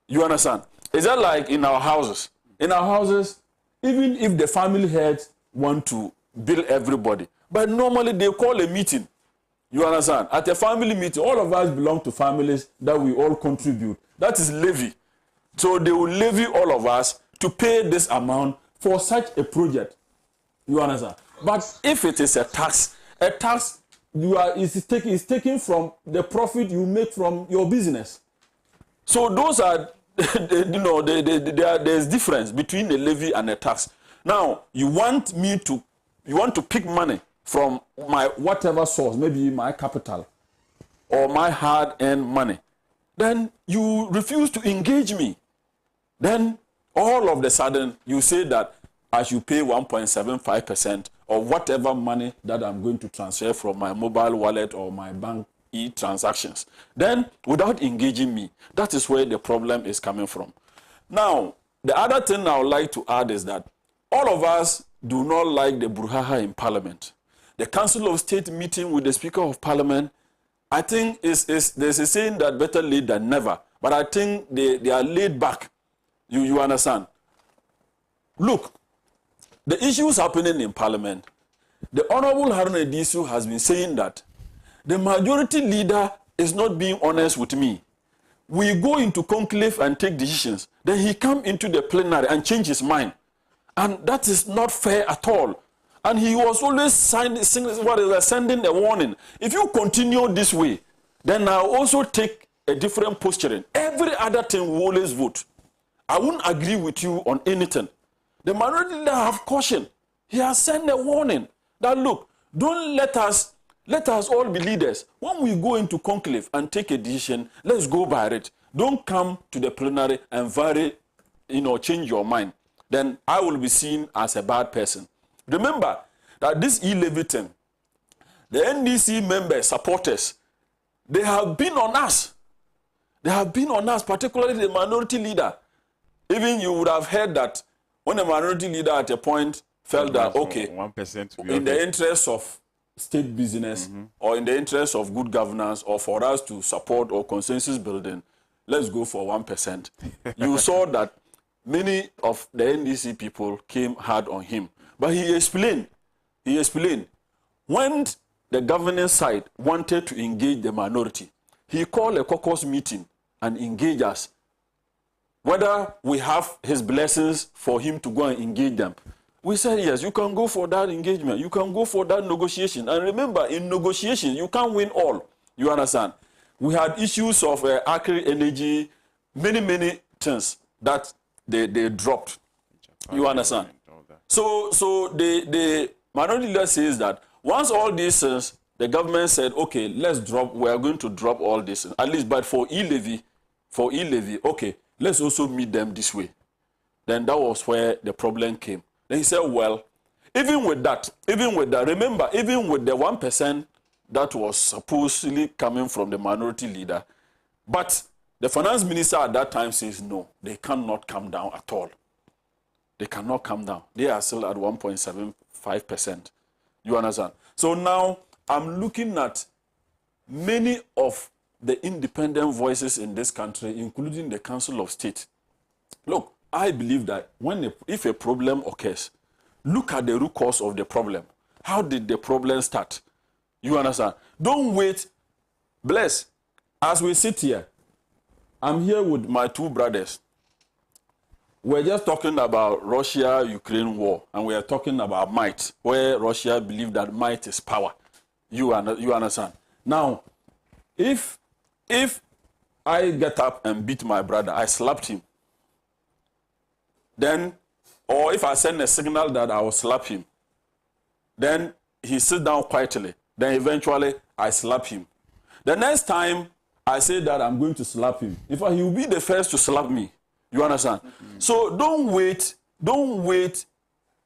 You understand? Is that like in our houses? In our houses, even if the family heads want to bill everybody, but normally they call a meeting. You understand? At a family meeting, all of us belong to families that we all contribute. That is levy. So they will levy all of us to pay this amount for such a project. You understand? But if it is a tax is taken from the profit you make from your business. So those are, there's difference between a levy and a tax. Now, you want to pick money from my whatever source, maybe my capital or my hard-earned money, then you refuse to engage me. Then all of a sudden you say that I should pay 1.75% or whatever money that I'm going to transfer from my mobile wallet or my bank e-transactions. Then without engaging me, that is where the problem is coming from. Now, the other thing I would like to add is that all of us do not like the brouhaha in Parliament. The Council of State meeting with the Speaker of Parliament, I think there's a saying that better late than never. But I think they are laid back. You understand? Look, the issues happening in Parliament, the Honorable Haruna Disu has been saying that the majority leader is not being honest with me. We go into conclave and take decisions. Then he come into the plenary and change his mind. And that is not fair at all. And he was always sending a warning. If you continue this way, then I'll also take a different posturing. Every other thing will always vote. I won't agree with you on anything. The minority leader have caution. He has sent a warning that, look, don't let us all be leaders. When we go into conclave and take a decision, let's go by it. Don't come to the plenary and change your mind. Then I will be seen as a bad person. Remember that this e-levy thing, the NDC members, supporters, they have been on us. They have been on us, particularly the minority leader. Even you would have heard that when the minority leader at a point felt that, okay, 1% in the interest of state business or in the interest of good governance or for us to support or consensus building, let's go for 1%. You saw that many of the NDC people came hard on him. But he explained, when the governing side wanted to engage the minority, he called a caucus meeting and engaged us. Whether we have his blessings for him to go and engage them. We said, yes, you can go for that engagement. You can go for that negotiation. And remember, in negotiations, you can't win all. You understand? We had issues of Akri energy, many things that they dropped. You understand? So the minority leader says that once all these things, the government said, okay, we are going to drop all this, at least, but for e-levy, okay, let's also meet them this way. Then that was where the problem came. Then he said, well, even with that, remember, even with the 1% that was supposedly coming from the minority leader, but the finance minister at that time says, no, they cannot come down at all. They cannot come down. They are still at 1.75%. You understand? So now I'm looking at many of the independent voices in this country, including the Council of State. Look, I believe that if a problem occurs, look at the root cause of the problem. How did the problem start? You understand? Don't wait. Bless. As we sit here, I'm here with my two brothers. We're just talking about Russia-Ukraine war, and we are talking about might, where Russia believes that might is power. You understand? Now, if I get up and beat my brother, I slapped him, then, or if I send a signal that I will slap him, then he sits down quietly, then eventually I slap him. The next time I say that I'm going to slap him, in fact, he will be the first to slap me. You understand? So don't wait.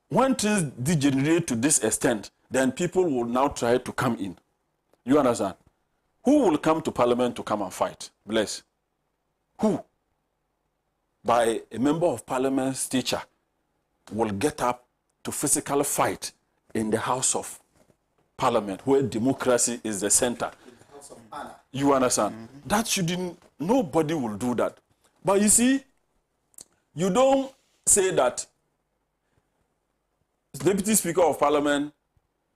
When things degenerate to this extent, then people will now try to come in. You understand? Who will come to Parliament to come and fight? Bless. Who? By a member of Parliament's stature will get up to physically fight in the House of Parliament, where democracy is the center. The House of Honor. You understand? That shouldn't, nobody will do that. But you see, you don't say that Deputy Speaker of Parliament,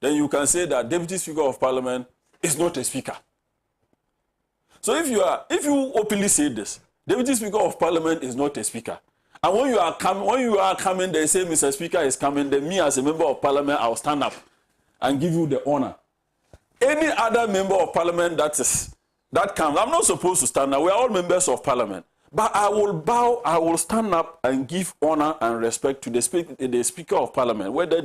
then you can say that Deputy Speaker of Parliament is not a speaker. So if you openly say this, Deputy Speaker of Parliament is not a speaker, and when you are coming, they say Mr. Speaker is coming, then me as a member of Parliament, I'll stand up and give you the honor. Any other member of Parliament that comes, I'm not supposed to stand up. We are all members of Parliament. But I will bow, I will stand up and give honor and respect to the Speaker of Parliament, whether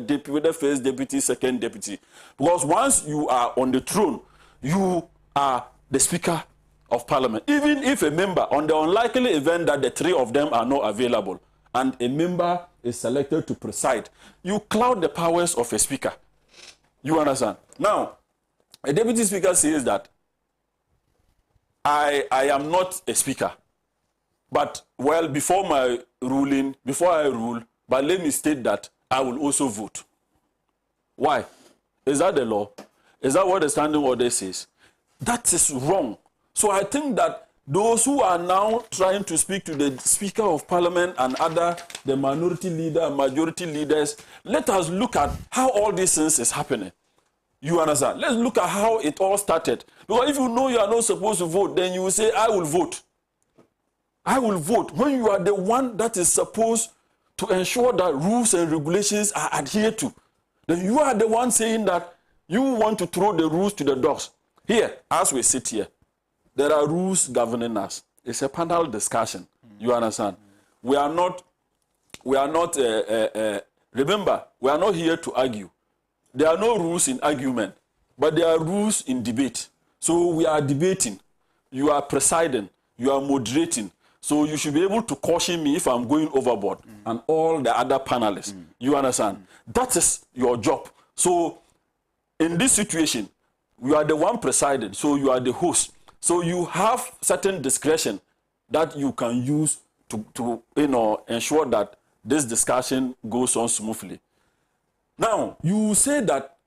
first deputy, second deputy. Because once you are on the throne, you are the Speaker of Parliament. Even if a member, on the unlikely event that the three of them are not available, and a member is selected to preside, you cloud the powers of a speaker. You understand? Now, a deputy speaker says that I am not a speaker. But, well, before I rule, but let me state that I will also vote. Why? Is that the law? Is that what the standing order says? That is wrong. So I think that those who are now trying to speak to the Speaker of Parliament and the minority leader and majority leaders, let us look at how all these things is happening. You understand? Let's look at how it all started. Because if you know you are not supposed to vote, then you will say, I will vote. I will vote. When you are the one that is supposed to ensure that rules and regulations are adhered to, then you are the one saying that you want to throw the rules to the dogs. Here, as we sit here, there are rules governing us. It's a panel discussion. You understand? We are not, remember, we are not here to argue. There are no rules in argument, but there are rules in debate. So we are debating. You are presiding. You are moderating. So you should be able to caution me if I'm going overboard and all the other panelists. You understand? That is your job. So in this situation, you are the one presiding, so you are the host. So you have certain discretion that you can use to ensure that this discussion goes on smoothly. Now, you say that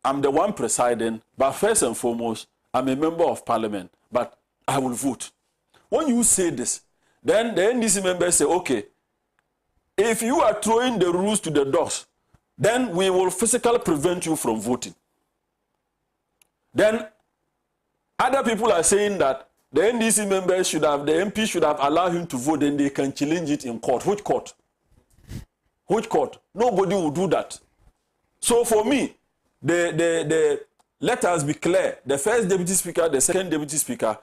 I'm the one presiding, but first and foremost, I'm a member of parliament, but I will vote. When you say this, then the NDC members say, okay, if you are throwing the rules to the dogs, then we will physically prevent you from voting. Then other people are saying that the NDC members the MP should have allowed him to vote, and they can challenge it in court. Which court? Which court? Nobody will do that. So for me, let us be clear. The first deputy speaker, the second deputy speaker,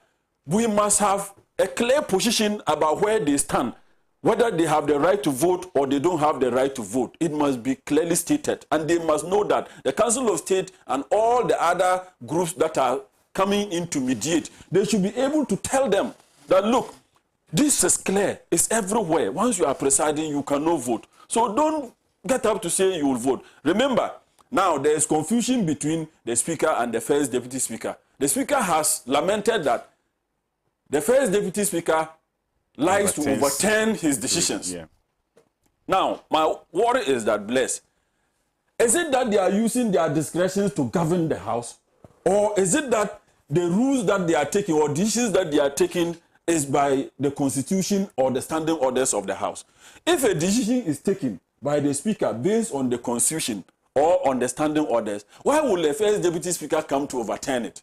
we must have a clear position about where they stand, whether they have the right to vote or they don't have the right to vote. It must be clearly stated, and they must know that the Council of State and all the other groups that are coming in to mediate, they should be able to tell them that, look, this is clear, it's everywhere. Once you are presiding, you cannot vote. So don't get up to say you will vote. Remember, now there is confusion between the speaker and the first deputy speaker. The speaker has lamented that the first deputy speaker likes to overturn his decisions. Yeah. Now, my worry is that, bless, is it that they are using their discretions to govern the House? Or is it that the rules that they are taking or decisions that they are taking is by the Constitution or the standing orders of the House? If a decision is taken by the speaker based on the Constitution or on the standing orders, why will the first deputy speaker come to overturn it?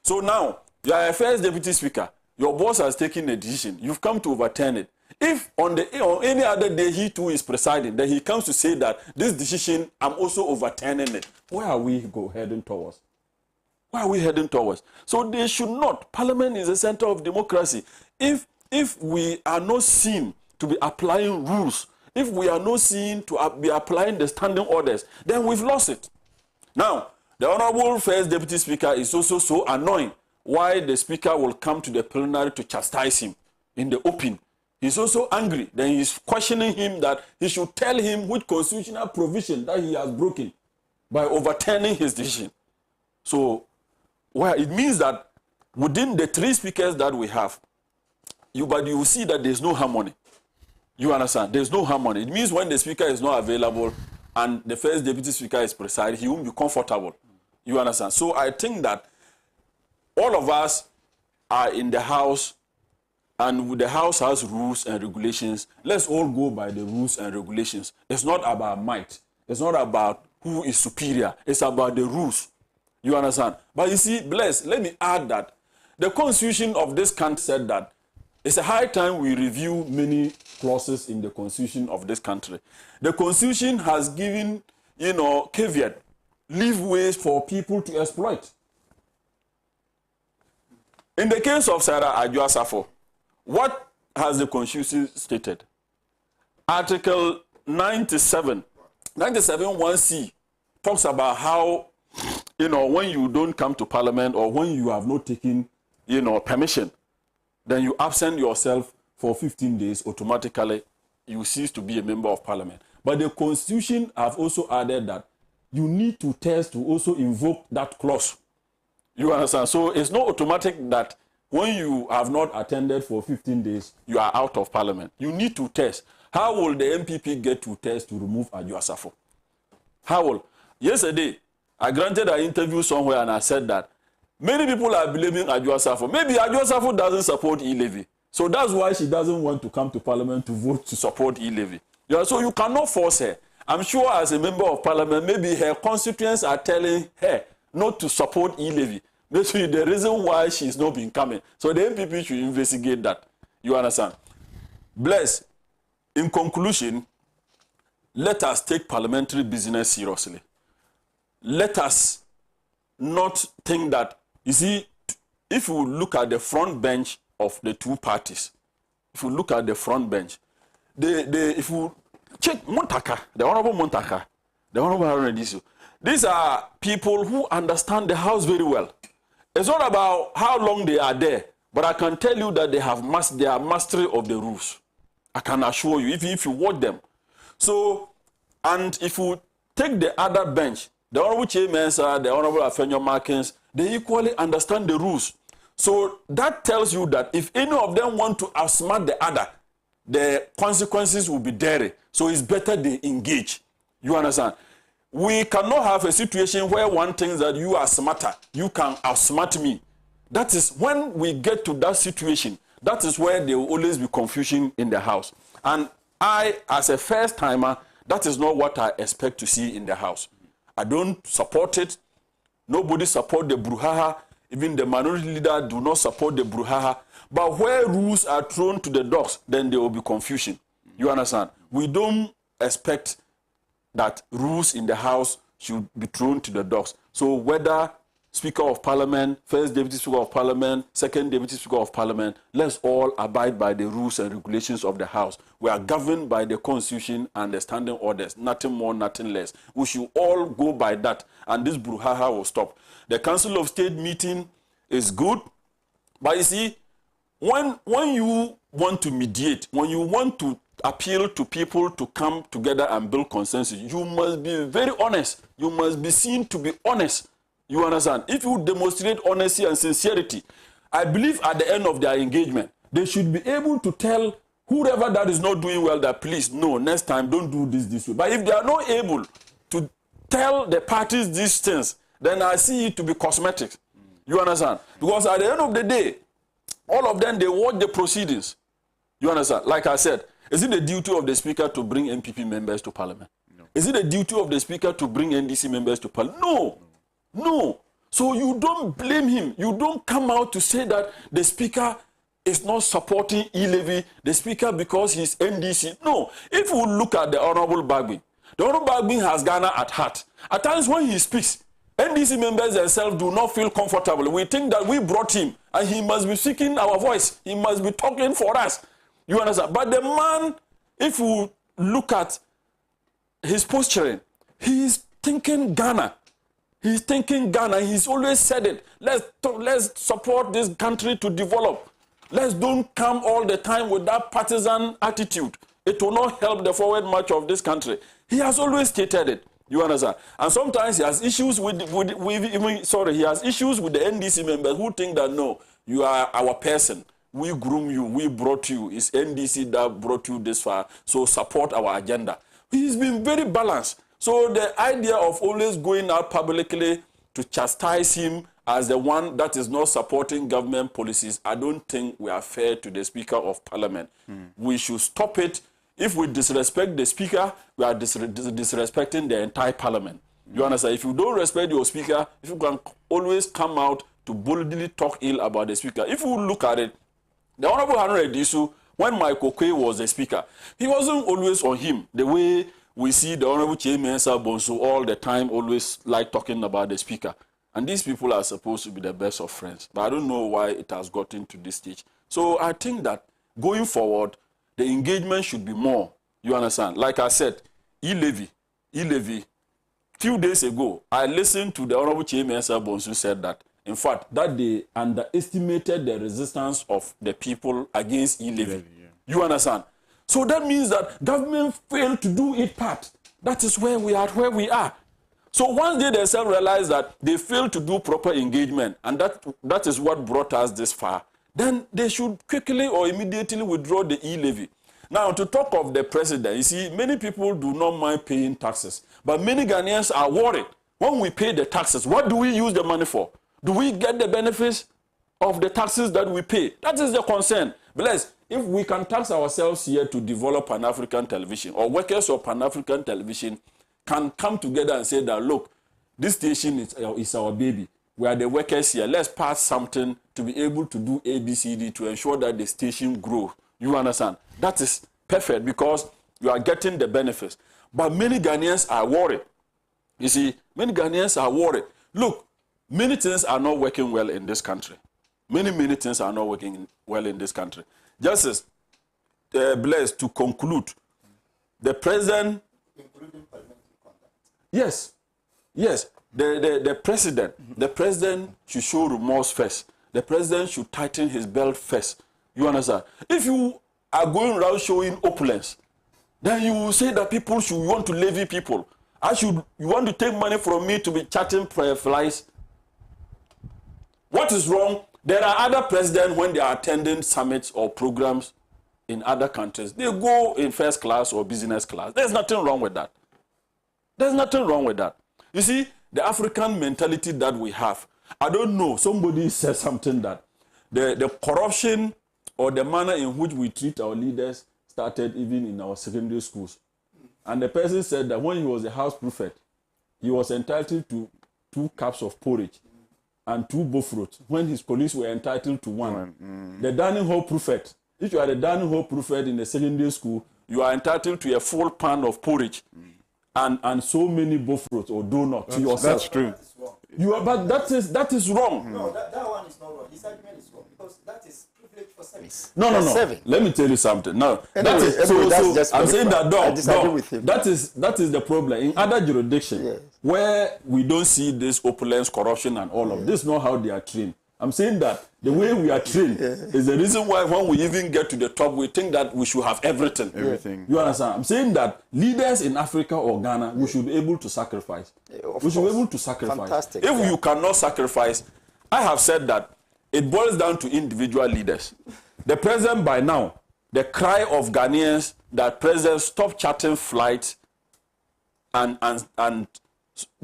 So now, you are a first deputy speaker, your boss has taken a decision, you've come to overturn it. If on any other day he too is presiding, then he comes to say that this decision, I'm also overturning it. Where are we heading towards? Where are we heading towards? So they should not. Parliament is the center of democracy. If we are not seen to be applying rules, if we are not seen to be applying the standing orders, then we've lost it. Now, the Honorable First Deputy Speaker is also so annoying why the Speaker will come to the plenary to chastise him in the open. He's also angry. Then he's questioning him that he should tell him which constitutional provision that he has broken by overturning his decision. So, well, it means that within the three speakers that we have, you will see that there's no harmony. You understand? There's no harmony. It means when the speaker is not available and the first deputy speaker is presiding, he won't be comfortable. You understand? So I think that all of us are in the House, and the House has rules and regulations. Let's all go by the rules and regulations. It's not about might. It's not about who is superior. It's about the rules. You understand? But you see, bless, let me add that the Constitution of this country said that it's a high time we review many clauses in the Constitution of this country. The Constitution has given, caveat, leeways for people to exploit. In the case of Sarah Adwoa-Safo, what has the Constitution stated? Article 97, 1C talks about how, when you don't come to Parliament or when you have not taken, permission, then you absent yourself for 15 days, automatically you cease to be a member of Parliament. But the Constitution have also added that you need to test to also invoke that clause. You understand? So it's not automatic that when you have not attended for 15 days, you are out of Parliament. You need to test. How will the MPP get to test to remove Adwoa-Safo? How will? Yesterday, I granted an interview somewhere and I said that many people are blaming Adwoa-Safo. Maybe Adwoa-Safo doesn't support e-levy. So that's why she doesn't want to come to Parliament to vote to support e-levy. So you cannot force her. I'm sure as a member of Parliament, maybe her constituents are telling her, not to support e-levy. Maybe the reason why she's not been coming. So the MPP should investigate that. You understand? Bless. In conclusion, let us take parliamentary business seriously. Let us not think that, you see, if you look at the front bench of the two parties, if you look at the front bench, if you check Montaka, the Honorable Montaka, the Honorable Harun Edisu, these are people who understand the House very well. It's not about how long they are there, but I can tell you that they have their mastery of the rules. I can assure you, if you watch them. So, and if you take the other bench, the Honorable Chimensa, the Honorable Afenyo Markins, they equally understand the rules. So that tells you that if any of them want to outsmart the other, the consequences will be dire. So it's better they engage. You understand? We cannot have a situation where one thinks that you are smarter, you can outsmart me. That is when we get to that situation, that is where there will always be confusion in the House. And I, as a first timer, that is not what I expect to see in the House. I don't support it. Nobody support the brouhaha. Even the minority leader do not support the brouhaha. But where rules are thrown to the dogs, then there will be confusion. You understand? We don't expect that rules in the House should be thrown to the dogs. So whether Speaker of Parliament, First Deputy Speaker of Parliament, Second Deputy Speaker of Parliament, let's all abide by the rules and regulations of the House. We are governed by the Constitution and the standing orders, nothing more, nothing less. We should all go by that, and this brouhaha will stop. The Council of State meeting is good, but you see, when you want to mediate, when you want to appeal to people to come together and build consensus, you must be very honest. You must be seen to be honest. You understand? If you demonstrate honesty and sincerity, I believe at the end of their engagement, they should be able to tell whoever that is not doing well that please, no, next time don't do this way. But if they are not able to tell the parties these things, then I see it to be cosmetic. You understand? Because at the end of the day, all of them, they watch the proceedings. You understand? Like I said, is it the duty of the Speaker to bring MPP members to Parliament? No. Is it the duty of the Speaker to bring NDC members to Parliament? No. No. So you don't blame him. You don't come out to say that the Speaker is not supporting e-levy, the Speaker because he's NDC. No. If you look at the Honorable Bagby, the Honorable Bagby has Ghana at heart. At times when he speaks, NDC members themselves do not feel comfortable. We think that we brought him and he must be seeking our voice. He must be talking for us. You understand? But the man, if you look at his posturing, he is thinking Ghana. He's thinking Ghana. He's always said it. Let's support this country to develop. Let's don't come all the time with that partisan attitude. It will not help the forward march of this country. He has always stated it. You understand? And sometimes he has issues with he has issues with the NDC members who think that no, you are our person. We groom you. We brought you. It's NDC that brought you this far. So support our agenda. He's been very balanced. So the idea of always going out publicly to chastise him as the one that is not supporting government policies, I don't think we are fair to the Speaker of Parliament. We should stop it. If we disrespect the Speaker, we are disrespecting the entire Parliament. You understand? If you don't respect your Speaker, if you can always come out to boldly talk ill about the Speaker. If you look at it, the Honorable Harun Edisu, when Michael Kwe was the Speaker, he wasn't always on him the way we see the Honorable Chimensa Bonsu all the time always like talking about the Speaker. And these people are supposed to be the best of friends. But I don't know why it has gotten to this stage. So I think that going forward, the engagement should be more. You understand? Like I said, e-levy. Few days ago, I listened to the Honorable Chimensa Bonsu said that, in fact, that they underestimated the resistance of the people against e-levy. You understand? So that means that government failed to do its part. That is where we are. So once they themselves realize that they failed to do proper engagement, and that is what brought us this far, then they should quickly or immediately withdraw the e-levy. Now, to talk of the president, you see, many people do not mind paying taxes, but many Ghanaians are worried. When we pay the taxes, what do we use the money for? Do we get the benefits of the taxes that we pay? That is the concern. Bless. If we can tax ourselves here to develop Pan-African television, or workers of Pan-African television can come together and say that, look, This station is our baby. We are the workers here. Let's pass something to be able to do ABCD to ensure that the station grows. You understand? That is perfect because you are getting the benefits. But many Ghanaians are worried. You see, many Ghanaians are worried. Look, many things are not working well in this country. Many things are not working well in this country. Just as blessed to conclude, the president, including parliamentary conduct. yes, the president should show remorse first. The president should tighten his belt first. You understand? If you are going around showing opulence, then you will say that people should want to levy people. You want to take money from me to be chatting flies. What is wrong? There are other presidents when they are attending summits or programs in other countries. They go in first class or business class. There's nothing wrong with that. There's nothing wrong with that. You see, the African mentality that we have, I don't know, somebody said something that the corruption or the manner in which we treat our leaders started even in our secondary schools. And the person said that when he was a house prefect, he was entitled to 2 cups of porridge and 2 buffaloes, when his colleagues were entitled to 1. The dining hall prefect, if you are the dining hall prefect in the secondary school, you are entitled to a full pan of porridge and so many buffaloes or donuts to yourself. That's true. But that is wrong. No, that one is not wrong. His argument is wrong because that is privilege for service. No. Let me tell you something. No, I'm saying that that is the problem. In other jurisdictions where we don't see this opulence, corruption, and all of this, is not how they are trained. I'm saying that the way we are trained is the reason why when we even get to the top, we think that we should have everything. You understand? I'm saying that leaders in Africa or Ghana, we should be able to sacrifice. We should be able to sacrifice. Fantastic. If you cannot sacrifice, I have said that it boils down to individual leaders. The president by now, the cry of Ghanaians that president stop charting flights and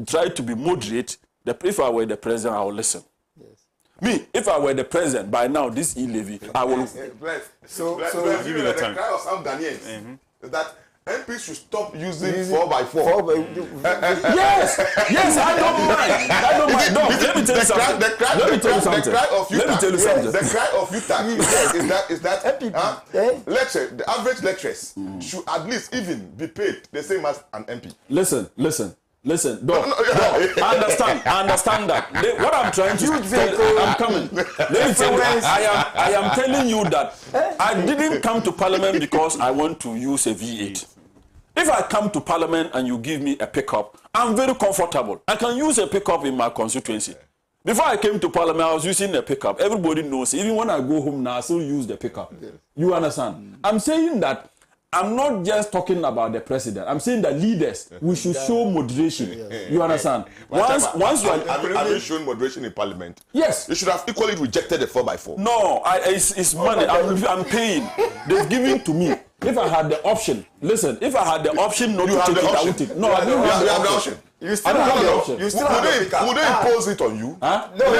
try to be moderate. If I were the president, I would listen. Me, if I were the president, by now, this e-levy, I will... So give me the cry of some Ghanaians is that MPs should stop using 4x4. Yes, I don't mind. No, let me tell you something. The cry of Utah is that lecture, the average lecturers should at least even be paid the same as an MP. Listen, Doc, I understand that. What I'm trying to tell, I'm coming. Let me tell you, I am telling you that I didn't come to Parliament because I want to use a V8. If I come to Parliament and you give me a pickup, I'm very comfortable. I can use a pickup in my constituency. Before I came to Parliament, I was using a pickup. Everybody knows. Even when I go home now, I still use the pickup. You understand? I'm saying that I'm not just talking about the president. I'm saying that leaders, we should show moderation. You understand? Once you are... Have you shown moderation in Parliament? Yes. You should have equally rejected the 4x4. No, it's money. I'm paying. They've given to me. If I had the option, listen, if I had the option not to take it, I would take it. No, I don't have the option. You still have the option. You still have the option. Would they impose it on you? Huh? No.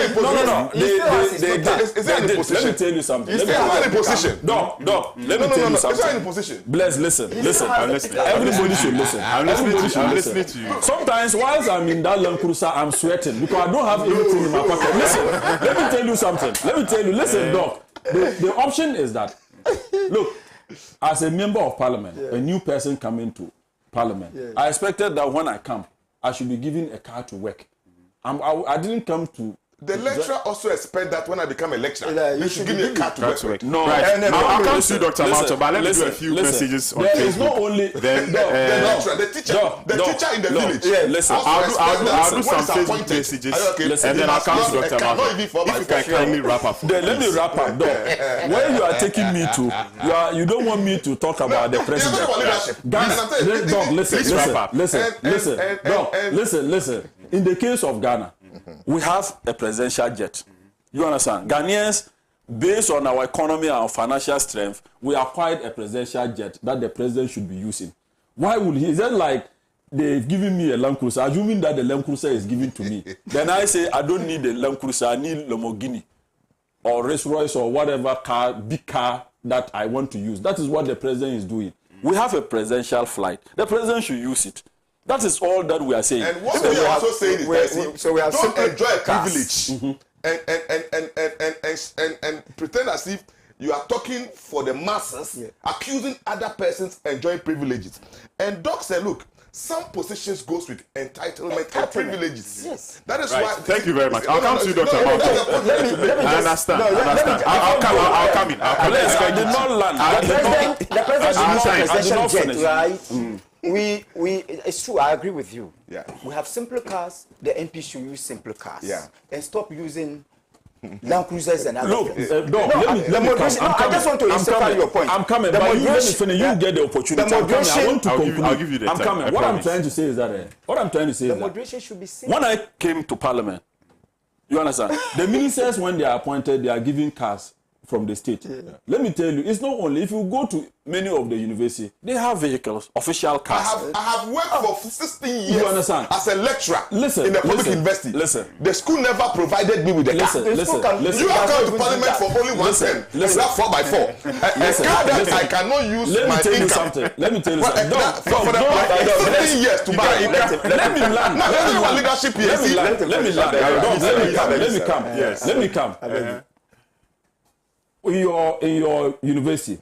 Is that in a position? Let me tell you something. Is that in a position? Doc, let me tell you something. Is that in a position? Bless, listen. Everybody should listen. I'm listening to you. Sometimes whilst I'm in that Land Cruiser, I'm sweating because I don't have anything in my pocket. Listen, let me tell you something. Listen, Doc. The option is that, look, as a member of Parliament, a new person coming to Parliament, I expected that when I come, I should be given a car to work. I didn't come to... The lecturer also expect that when I become a lecturer, you should give me a car to work. No, I'll come to Dr. Mato, but let me do a few messages on Facebook. It's not only... The teacher in the village. I'll do some Facebook messages, and then I'll come to Dr. Mato. If you can kindly wrap up. Let me wrap up, Doc. Where you are taking me to, you don't want me to talk about the president. Doc, listen. In the case of Ghana, we have a presidential jet. You understand? Ghanaians, based on our economy and our financial strength, we acquired a presidential jet that the president should be using. Why would he? Is that like they've given me a Land Cruiser, assuming that the Land Cruiser is given to me? Then I say, I don't need the Land Cruiser, I need Lamborghini or Rolls Royce or whatever car, big car that I want to use. That is what the president is doing. We have a presidential flight. The president should use it. That is all that we are saying. And what we are also saying is that so we are don't enjoy a cars. privilege and pretend as if you are talking for the masses, accusing other persons enjoying privileges. And Doc said, look, some positions goes with entitlement and privileges. Yes. That is Right. why. Thank you very much. I'll come to you, Dr. Malto. I understand. I'll come in. I did not land. The president should not presidential jet, finish. right? It's true. I agree with you. Yeah. We have simple cars. The MP should use simple cars. Yeah. And stop using Land Cruisers and other Look, things. let me come. I just want to amplify your point. I'm coming. The But you let me moderation- finish. You get the opportunity. I'm coming. I want to conclude. I'll give you the I'm time. coming. I What I'm promise. trying to say is that The moderation should be simple. when I came to Parliament, you understand? The ministers, when they are appointed, they are given cars from the state. Let me tell you, it's not only if you go to many of the universities, they have vehicles, official cars. I have worked for 16 years You understand? as a lecturer Listen, in a public listen, university. listen. The school never provided me with a car. Listen. You have come to Parliament for only one Listen, term. You have 4x4. A car that I cannot use Let my me tell you income. something. Let me tell you Well, something. for the 15 years to buy. Let me land. Now, let's talk about leadership here. Let me see? land. Let me come. Yes. Let me come. In your university,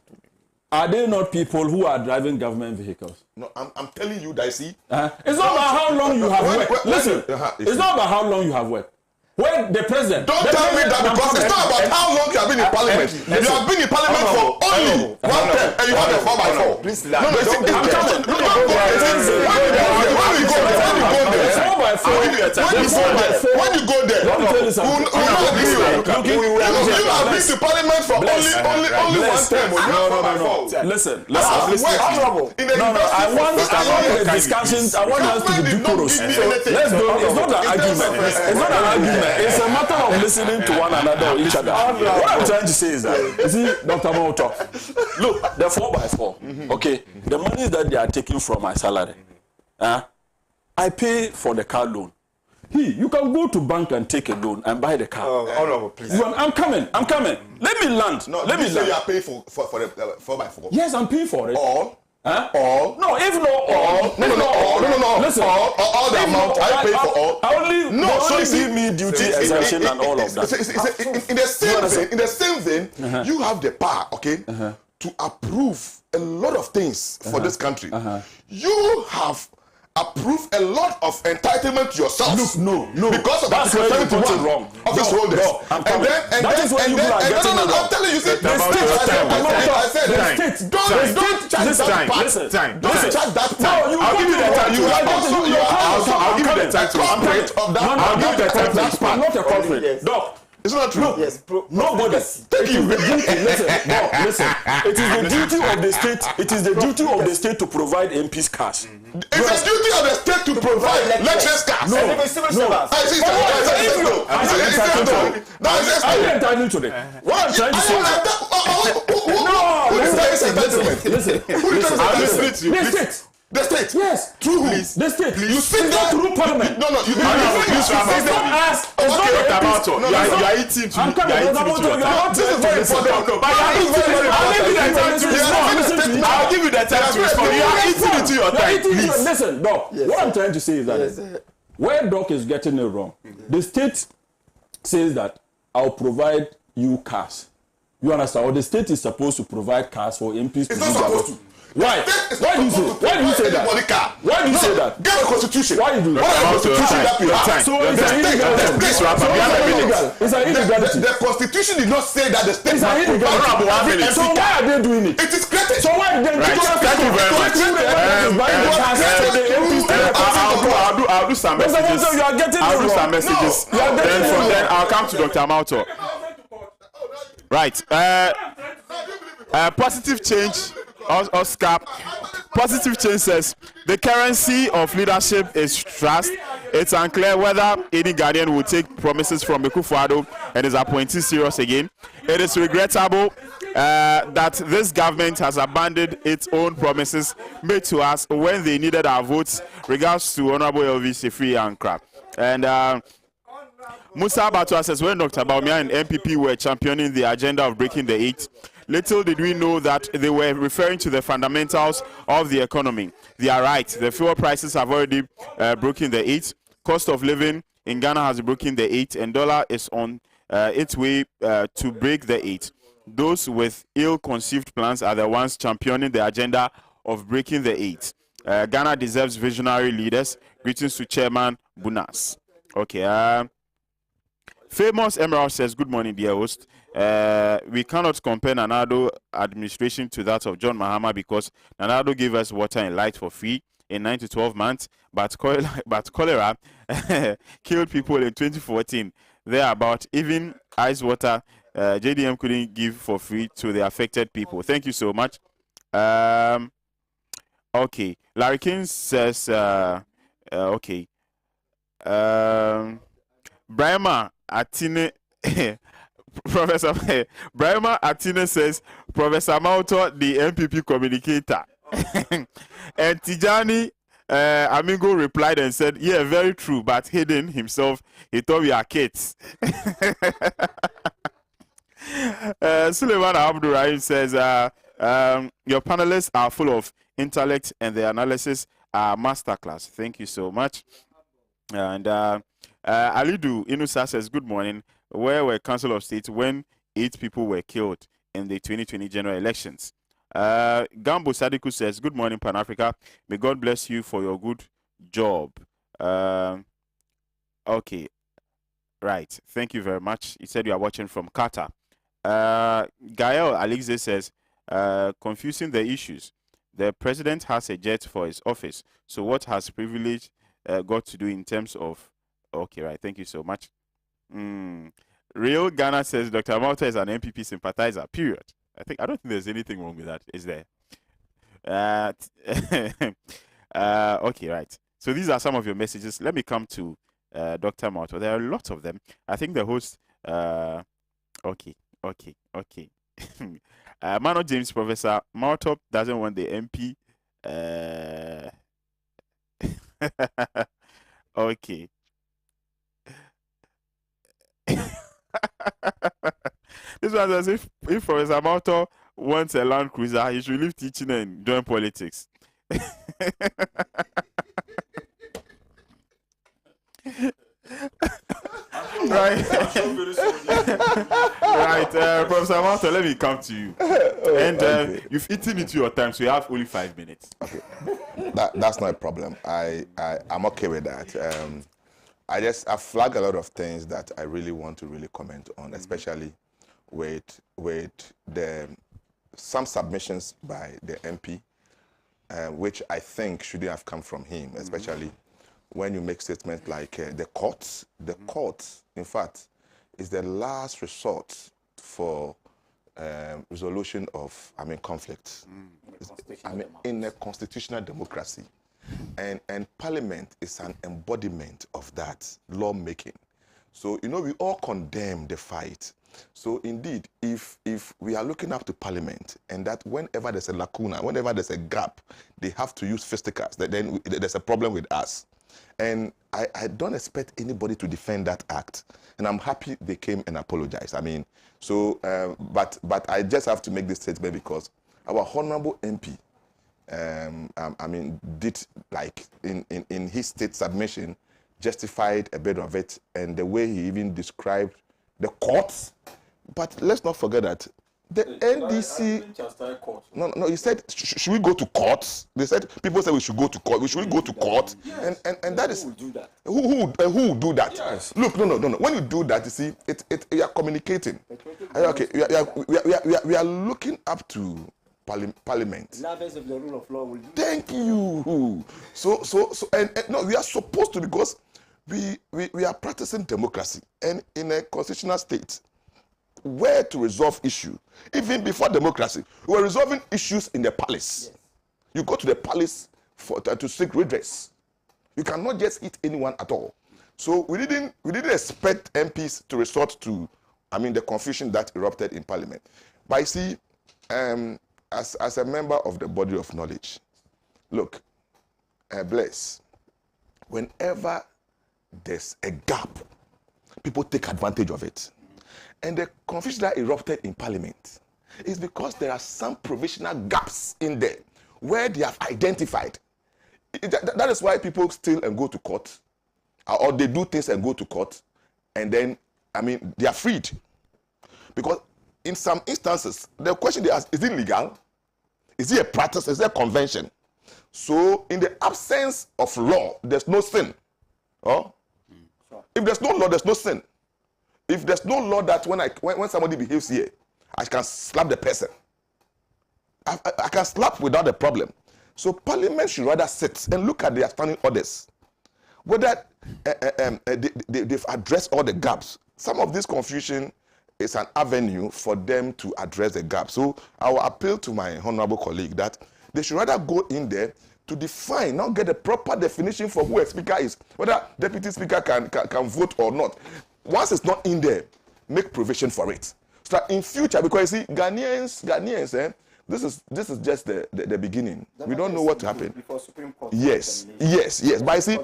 are there not people who are driving government vehicles? No, I'm telling you that, see. It's not about how long you have worked. Listen, it's it's not about how long you have worked. When the president... Don't tell me that because it's not about how long you have been in Parliament. You have been in Parliament for only one term and you have a 4x4. Please, No, it's don't when we go there. When you go there, Let me tell you something. you have been to Parliament for only one term. No. Listen. I want the discussions. I want us to be decorous. Let's go. It's not an argument. It's a matter of listening to one another or each other. What I'm trying to say is that, you see, Dr. Malto, look, the 4x4, okay, the money that they are taking from my salary, I pay for the car loan. You can go to bank and take a loan and buy the car. Honorable, please. I'm coming. Let me land. No, Let me you land. are paying for the 4x4. Yes, I'm paying for it. All. All? No, if not all. No. Listen, all the amount I pay for all. I only So give me duty exemption and all of that. In the same vein, you have the power, okay, to approve a lot of things for this country. You have approved a lot of entitlement to yourself. No. Because of that's where you Article got it 21 wrong. of this holders. That is where you are getting it wrong. I'm telling you, see, I said, don't charge that part. Don't charge that part. I'll give you the time. I'll give you the time to corporate of that. I'll give you the time to I'm respond. not a corporate. Doc, It's not true. Yes, nobody. Thank you. Listen. It is the duty of the state. It is the duty of the state to provide MPs cars. It's the duty of the state to provide lecturers cars. And even civil servants. Are you entitled to that? What I'm trying to say listen. The state. The state. Yes. Through who? The state. You sit there through Parliament. No. You are eating to I'm coming. This is very important. I'll give you the time to respond. You are eating into your time. Please. Listen, Doc. What I'm trying to say is that where Doc is getting it wrong, the state says that I'll provide you cars. You understand? Or the state is supposed to provide cars for MPs. It's not supposed to. Why? Why do you say that? Why do you say that? Get a constitution. Why do you do What that? constitution that we have? So it's an illegal. It's an illegality. The constitution did not say that the state It's an illegality. So why are they doing it? It is created. So why then? Thank you very much. I'll do some messages. You are getting I'll do some it wrong. messages. Then I'll come to Dr. Malto. Right. Positive change. Oscar, positive change says the currency of leadership is trust. It's unclear whether any Ghanaian will take promises from Akufo-Addo and his appointees serious again. It is regrettable that this government has abandoned its own promises made to us when they needed our votes. Regards to Honorable Elvis Sefri Ankra. And Musa Batua says when Dr. Baumia and MPP were championing the agenda of breaking the 8, Little did we know that they were referring to the fundamentals of the economy. They are right. The fuel prices have already broken the 8. Cost of living in Ghana has broken the 8, and dollar is on its way to break the 8. Those with ill-conceived plans are the ones championing the agenda of breaking the 8. Ghana deserves visionary leaders. Greetings to Chairman Bunas. Okay. Famous Emerald says, good morning, dear host. We cannot compare Nanado administration to that of John Mahama because Nanado gave us water and light for free in 9 to 12 months, but cholera killed people in 2014. Thereabout, even ice water, JDM couldn't give for free to the affected people. Thank you so much. Okay, Larry King says, okay. Brahma Atine Professor Brahma Atine says Professor Mauto, the MPP communicator. And Tijani Amigo replied and said, yeah, very true, but hidden himself, he thought we are kids. Suleiman Abdurrahim says, your panelists are full of intellect and the analysis are masterclass. Thank you so much. And Alidu Inusa says, good morning. Where were Council of State when 8 people were killed in the 2020 general elections? Gambo Sadiku says, good morning, Pan Africa. May God bless you for your good job. Okay. Right. Thank you very much. He said you are watching from Qatar. Gael Alize says, confusing the issues. The president has a jet for his office. So what has privilege got to do in terms of... Okay, right. Thank you so much. Real Ghana says Dr. Malta is an MPP sympathizer, period. I don't think there's anything wrong with that, is there? Okay, right. So these are some of your messages. Let me come to Dr. Malta. There are lots of them. I think the host... Okay. Mano James, Professor Malta doesn't want the MP. Okay. This one says if Professor Malta wants a Land Cruiser, he should leave teaching and join politics. Right. Right, Professor Malta, let me come to you. And you've eaten into your time, so you have only 5 minutes. Okay, that's not a problem. I'm okay with that. I flag a lot of things that I really want to really comment on, especially with some submissions by the MP, which I think shouldn't have come from him, especially when you make statements like the courts. The courts, in fact, is the last resort for resolution of, conflicts. In a constitutional democracy. And Parliament is an embodiment of that lawmaking. So, we all condemn the fight. So, indeed, if we are looking up to Parliament and that whenever there's a lacuna, whenever there's a gap, they have to use fisticuffs, then there's a problem with us. And I don't expect anybody to defend that act. And I'm happy they came and apologized. But I just have to make this statement because our honorable MP, did like in his state submission, justified a bit of it, and the way he even described the courts. But let's not forget that the NDC. No. He said, should we go to courts? They said people said we should go to court. Should we go to court? Yes. And that is who will do that. Who will do that? Yes. Look, no. When you do that, you see, you are communicating. Okay, we are looking up to Parliament. Lovers of the rule of law will do. Thank you. So no, we are supposed to, because we are practicing democracy, and in a constitutional state, where to resolve issue, even before democracy, we were resolving issues in the palace. Yes. You go to the palace to seek redress. You cannot just hit anyone at all. So we didn't expect MPs to resort to, the confusion that erupted in Parliament. But I see, as a member of the body of knowledge, look, bless, whenever there's a gap, people take advantage of it. And the confusion that erupted in Parliament, It's because there are some provisional gaps in there where they have identified. That is why people steal and go to court, or they do things and go to court, and then, I mean, they are freed. Because in some instances, the question they ask, is it legal? Is it a practice? Is it a convention? So, in the absence of law, there's no sin. Oh? Sure. If there's no law, there's no sin. If there's no law that when somebody behaves here, I can slap the person. I can slap without a problem. So Parliament should rather sit and look at their standing orders. Whether they've addressed all the gaps. Some of this confusion is an avenue for them to address the gap. So I will appeal to my honorable colleague that they should rather go in there to define, now get a proper definition for who a speaker is, whether deputy speaker can vote or not. Once it's not in there, make provision for it. So that in future, because you see, Ghanaians, this is just the beginning. We don't know what to happen. Before Supreme Court. Yes. But I see,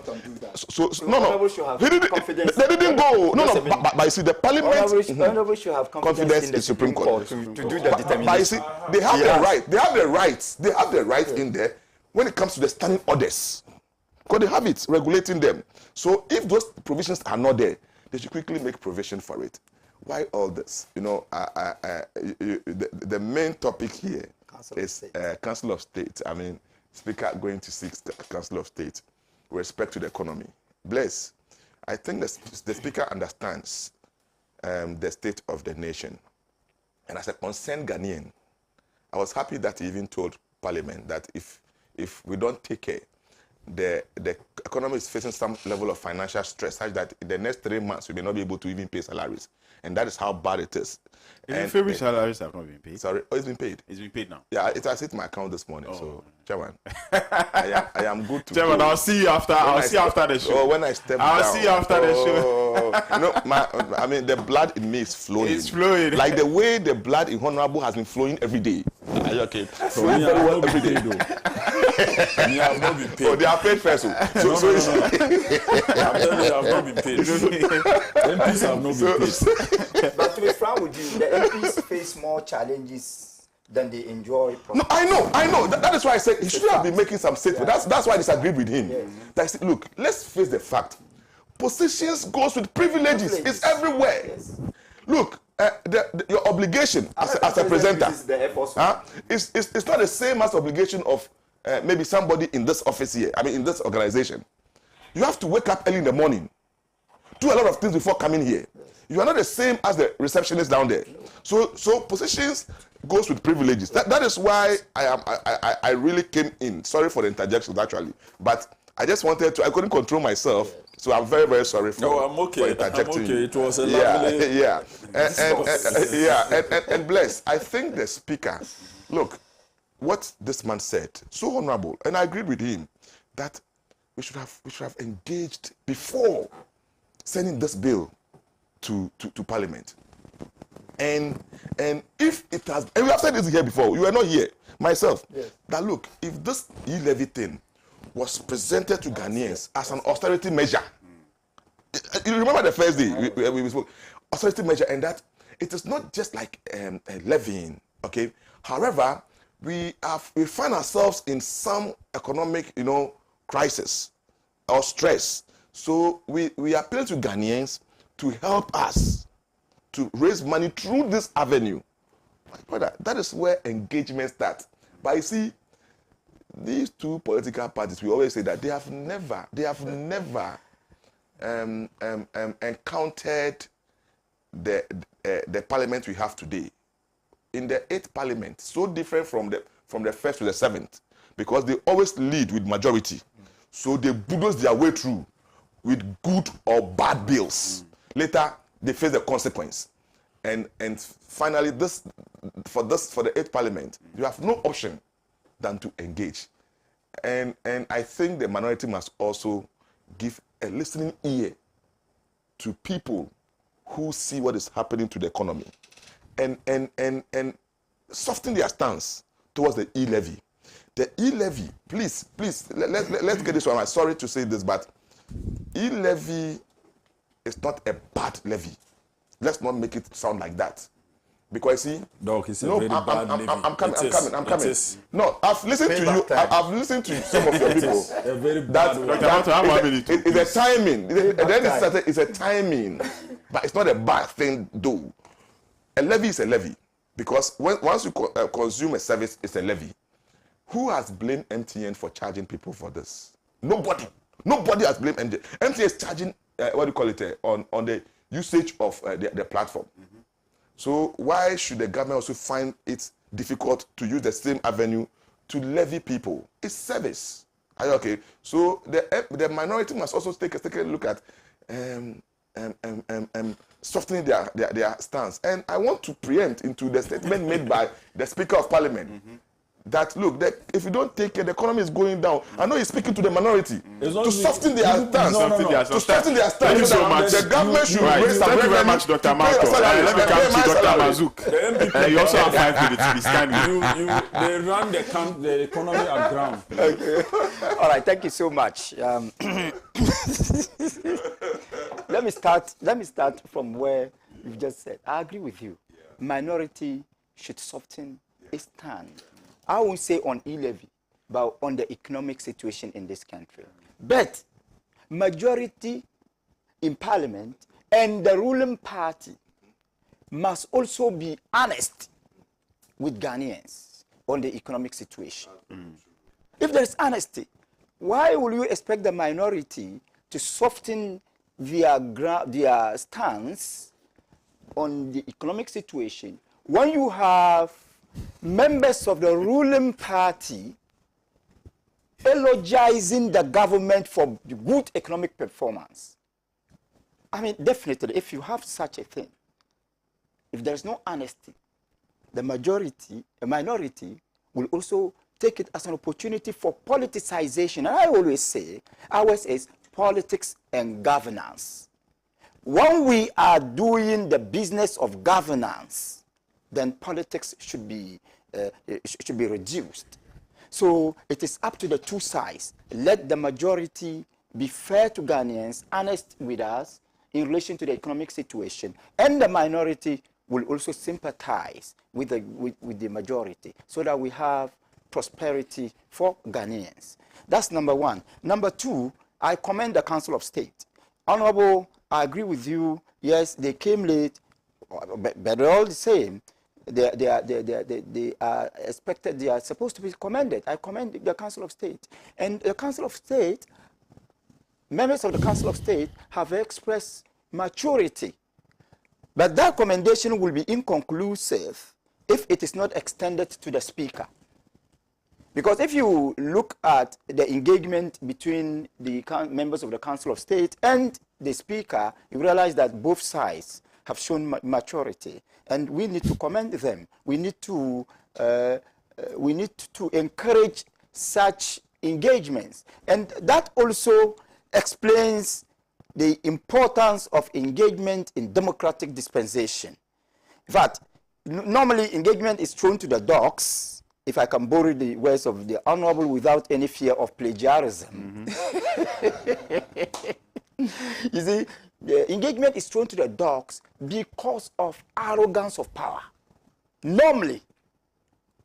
so no. They didn't go. No. But I see, the Parliament. Honorable should have confidence in the Supreme Court to do the determination. But I see, they have the right. They have the rights. They have the right in there when it comes to the standing orders, because they have it regulating them. So if those provisions are not there, they should quickly make provision for it. Why all this? You know, the main topic here is Council of State. I mean, Speaker going to seek Council of State with respect to the economy. Bless. I think the Speaker understands the state of the nation. And as a concerned Ghanaian, I was happy that he even told Parliament that if we don't take care, the economy is facing some level of financial stress such that in the next 3 months we may not be able to even pay salaries. And that is how bad it is. And favorite salaries have not been paid. Sorry, it's been paid. It's been paid now. Yeah, it has hit my account this morning. So, Chairman, I am good to Chairman, go. I'll see you after. I'll see you after the show. Oh, when I step down. I'll see you after the show. You know, I mean, the blood in me is flowing. It's flowing. Like the way the blood in Honorable has been flowing every day. Are you okay? Flowing very well every day, though. Me, I have not been paid. Oh, they are paid first. No. I'm telling you, I have not been paid. MPs have not been paid. But to be frank with you, the MPs face more challenges than they enjoy. No, I know. That is why I said he should have been making some statements. That's why I disagreed with him. Yes. That I said, look, let's face the fact. Positions goes with privileges. It's everywhere. Yes. Look, your obligation as a presenter it's not the same as obligation of maybe somebody in this office here. I mean, in this organization. You have to wake up early in the morning, do a lot of things before coming here. You are not the same as the receptionist down there. So positions goes with privileges. That is why I really came in. Sorry for the interjections, actually, but I just wanted to. I couldn't control myself, so I'm very, very sorry for. No, I'm okay. For interjecting. I'm okay. It was a lovely. And bless. I think the speaker. Look, what this man said, so honorable, and I agreed with him that we should have engaged before sending this bill to Parliament. And if it has, and we have said this here before, you were not here, myself, yes. That look, if this e-levy thing was presented to Ghanaians as an austerity measure, you remember the first day we spoke, austerity measure, and that it is not just like a levying, okay? However, we find ourselves in some economic, crisis or stress. So we appeal to Ghanaians to help us to raise money through this avenue. Brother, that is where engagement starts. But you see, these two political parties, we always say that they have never encountered the parliament we have today. In the 8th parliament, so different from the 1st to the 7th, because they always lead with majority. So they bulldoze their way through with good or bad bills. Later, they face the consequence. And finally, for the 8th parliament, you have no option than to engage. And I think the minority must also give a listening ear to people who see what is happening to the economy and soften their stance towards the e-levy. The e-levy, please, let's get this one. I'm sorry to say this, but e-levy is not a bad levy. Let's not make it sound like that. Because see, Doc, it's a no, very bad living. I'm coming. I'm coming. Is. No, I've listened to you. I've listened to some of your people. A very bad one. It's a timing. Then it's a timing, but it's not a bad thing, though. A levy is a levy, because once you consume a service, it's a levy. Who has blamed MTN for charging people for this? Nobody. Nobody has blamed MTN. MTN is charging what do you call it on the usage of the platform. Mm-hmm. So why should the government also find it difficult to use the same avenue to levy people? It's service. Are you okay? So the minority must also take a look at softening their stance. And I want to preempt into the statement made by the Speaker of Parliament. Mm-hmm. That look, if you don't take care, the economy is going down. I know he's speaking to the minority to soften their stance. To soften their stance. Thank you so much. The government should raise some revenue. Thank you very much, Dr. Marco. Let me come to Dr. Mazouk. You also have 5 minutes. Please kindly. They run the economy aground. Okay. All right. Thank you so much. Let me start from where you just said. I agree with you. Minority should soften its stand. I won't say on e-levy, but on the economic situation in this country. But majority in parliament and the ruling party must also be honest with Ghanaians on the economic situation. If there is honesty, why will you expect the minority to soften their stance on the economic situation when you have members of the ruling party eulogizing the government for good economic performance? I mean, definitely, if you have such a thing, if there's no honesty, the minority will also take it as an opportunity for politicization. And I always say, ours is politics and governance. When we are doing the business of governance, then politics should be reduced. So it is up to the two sides. Let the majority be fair to Ghanaians, honest with us in relation to the economic situation, and the minority will also sympathize with the majority so that we have prosperity for Ghanaians. That's number one. Number two, I commend the Council of State. Honorable, I agree with you. Yes, they came late, but they're all the same. They are expected, they are supposed to be commended. I commend the Council of State. And the Council of State, members of the Council of State have expressed maturity. But that commendation will be inconclusive if it is not extended to the Speaker. Because if you look at the engagement between the members of the Council of State and the Speaker, you realize that both sides have shown maturity, and we need to commend them. We need to encourage such engagements, and that also explains the importance of engagement in democratic dispensation. In fact, normally engagement is thrown to the dogs, if I can borrow the words of the Honorable without any fear of plagiarism. Mm-hmm. You see, the engagement is thrown to the dogs because of arrogance of power. Normally,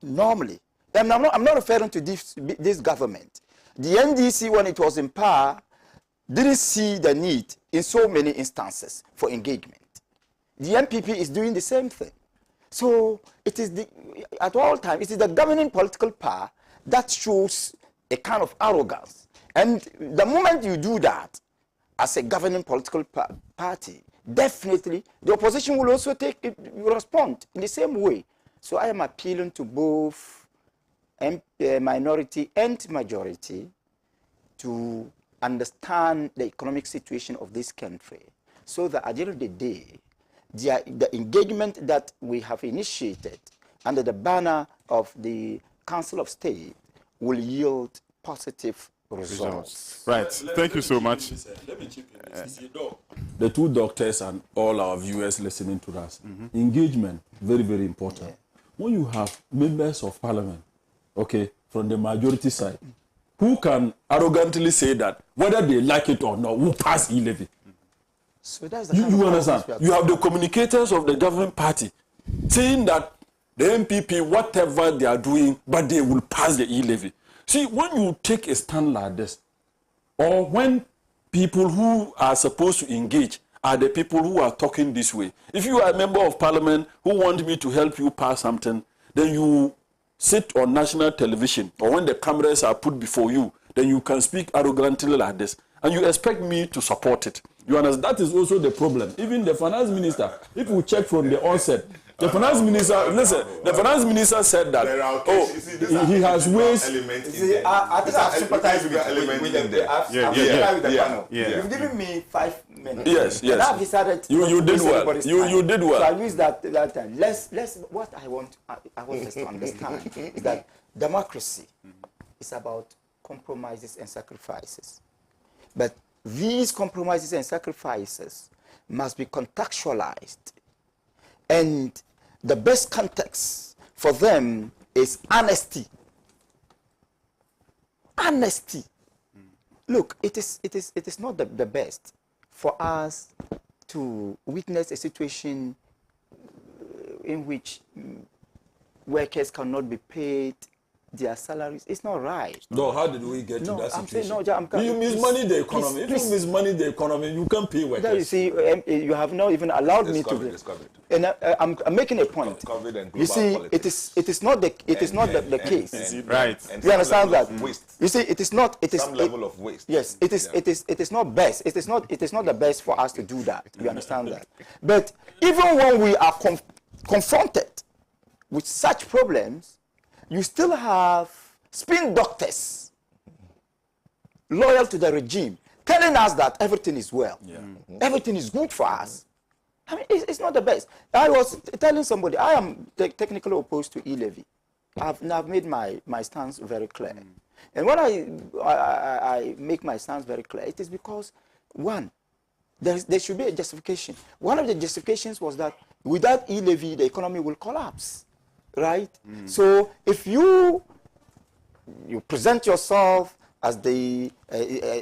and I'm not referring to this government. The NDC, when it was in power, didn't see the need in so many instances for engagement. The MPP is doing the same thing. So it is at all times, it is the governing political power that shows a kind of arrogance. And the moment you do that, as a governing political party, definitely the opposition will also respond in the same way. So I am appealing to both minority and majority to understand the economic situation of this country, so that at the end of the day, the engagement that we have initiated under the banner of the Council of State will yield positive results. Right. Thank you so much. Let me chip in. The two doctors and all our viewers listening to us, engagement, very, very important. Yeah. When you have members of parliament, okay, from the majority side, who can arrogantly say that whether they like it or not, will pass e-levy? So that's the you understand? You have the communicators of the government party saying that the MPP, whatever they are doing, but they will pass the e-levy. See, when you take a stand like this, or when people who are supposed to engage are the people who are talking this way. If you are a member of parliament who want me to help you pass something, then you sit on national television, or when the cameras are put before you, then you can speak arrogantly like this, and you expect me to support it. You understand? That is also the problem. Even the finance minister, if we check from the onset, the finance minister, listen, the finance minister said that, he has ways. I think I've sympathized with the panel. You've given me 5 minutes. Yes. And I've decided you did well. You did well. So I use that time. Let's what I want us to understand is that democracy is about compromises and sacrifices. But these compromises and sacrifices must be contextualized. And the best context for them is honesty. Honesty. Look, it is not the best for us to witness a situation in which workers cannot be paid their salaries. It's not right. No, how did we get to that situation? I'm saying, you mismanage the economy. If you mismanage the economy, you can't pay workers. You see, you have not even allowed me to. And I'm making a point. You see, it is not the case. Right. You understand that? Waste. You see, it is not. It is some level of waste. Yes, it is not best. It is not the best for us to do that. You understand that? But even when we are confronted with such problems, you still have spin doctors loyal to the regime telling us that everything is well. Everything is good for us. I mean, it's not the best. I was telling somebody, I am technically opposed to e-levy. I've made my stance very clear. And when I make my stance very clear, it is because, one, there should be a justification. One of the justifications was that without e-levy, the economy will collapse. Right? So if you present yourself as the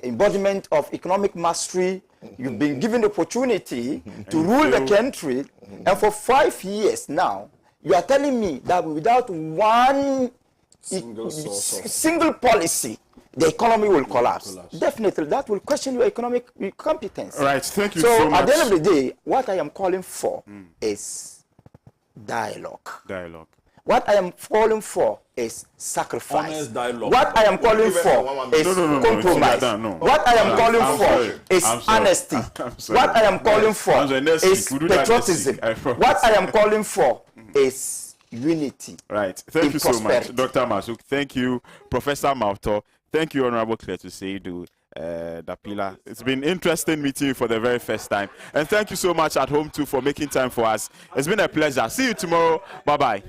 embodiment of economic mastery, you've been given the opportunity to rule the country, and for 5 years now, you are telling me that without one single policy, the economy will collapse. Definitely, that will question your economic competence. Right, thank you so much. So at the end of the day, what I am calling for is dialogue. What I am calling for is sacrifice. Honest dialogue. What I am calling for is compromise. What I am calling for is honesty. What I am calling for is patriotism. What I am calling for is unity. Right. Thank you so much, Dr. Masuk. Thank you, Professor Mauto. Thank you, Honorable Claire Tuseidu. Dapila. It's been interesting meeting you for the very first time. And thank you so much at home too for making time for us. It's been a pleasure. See you tomorrow. Bye-bye.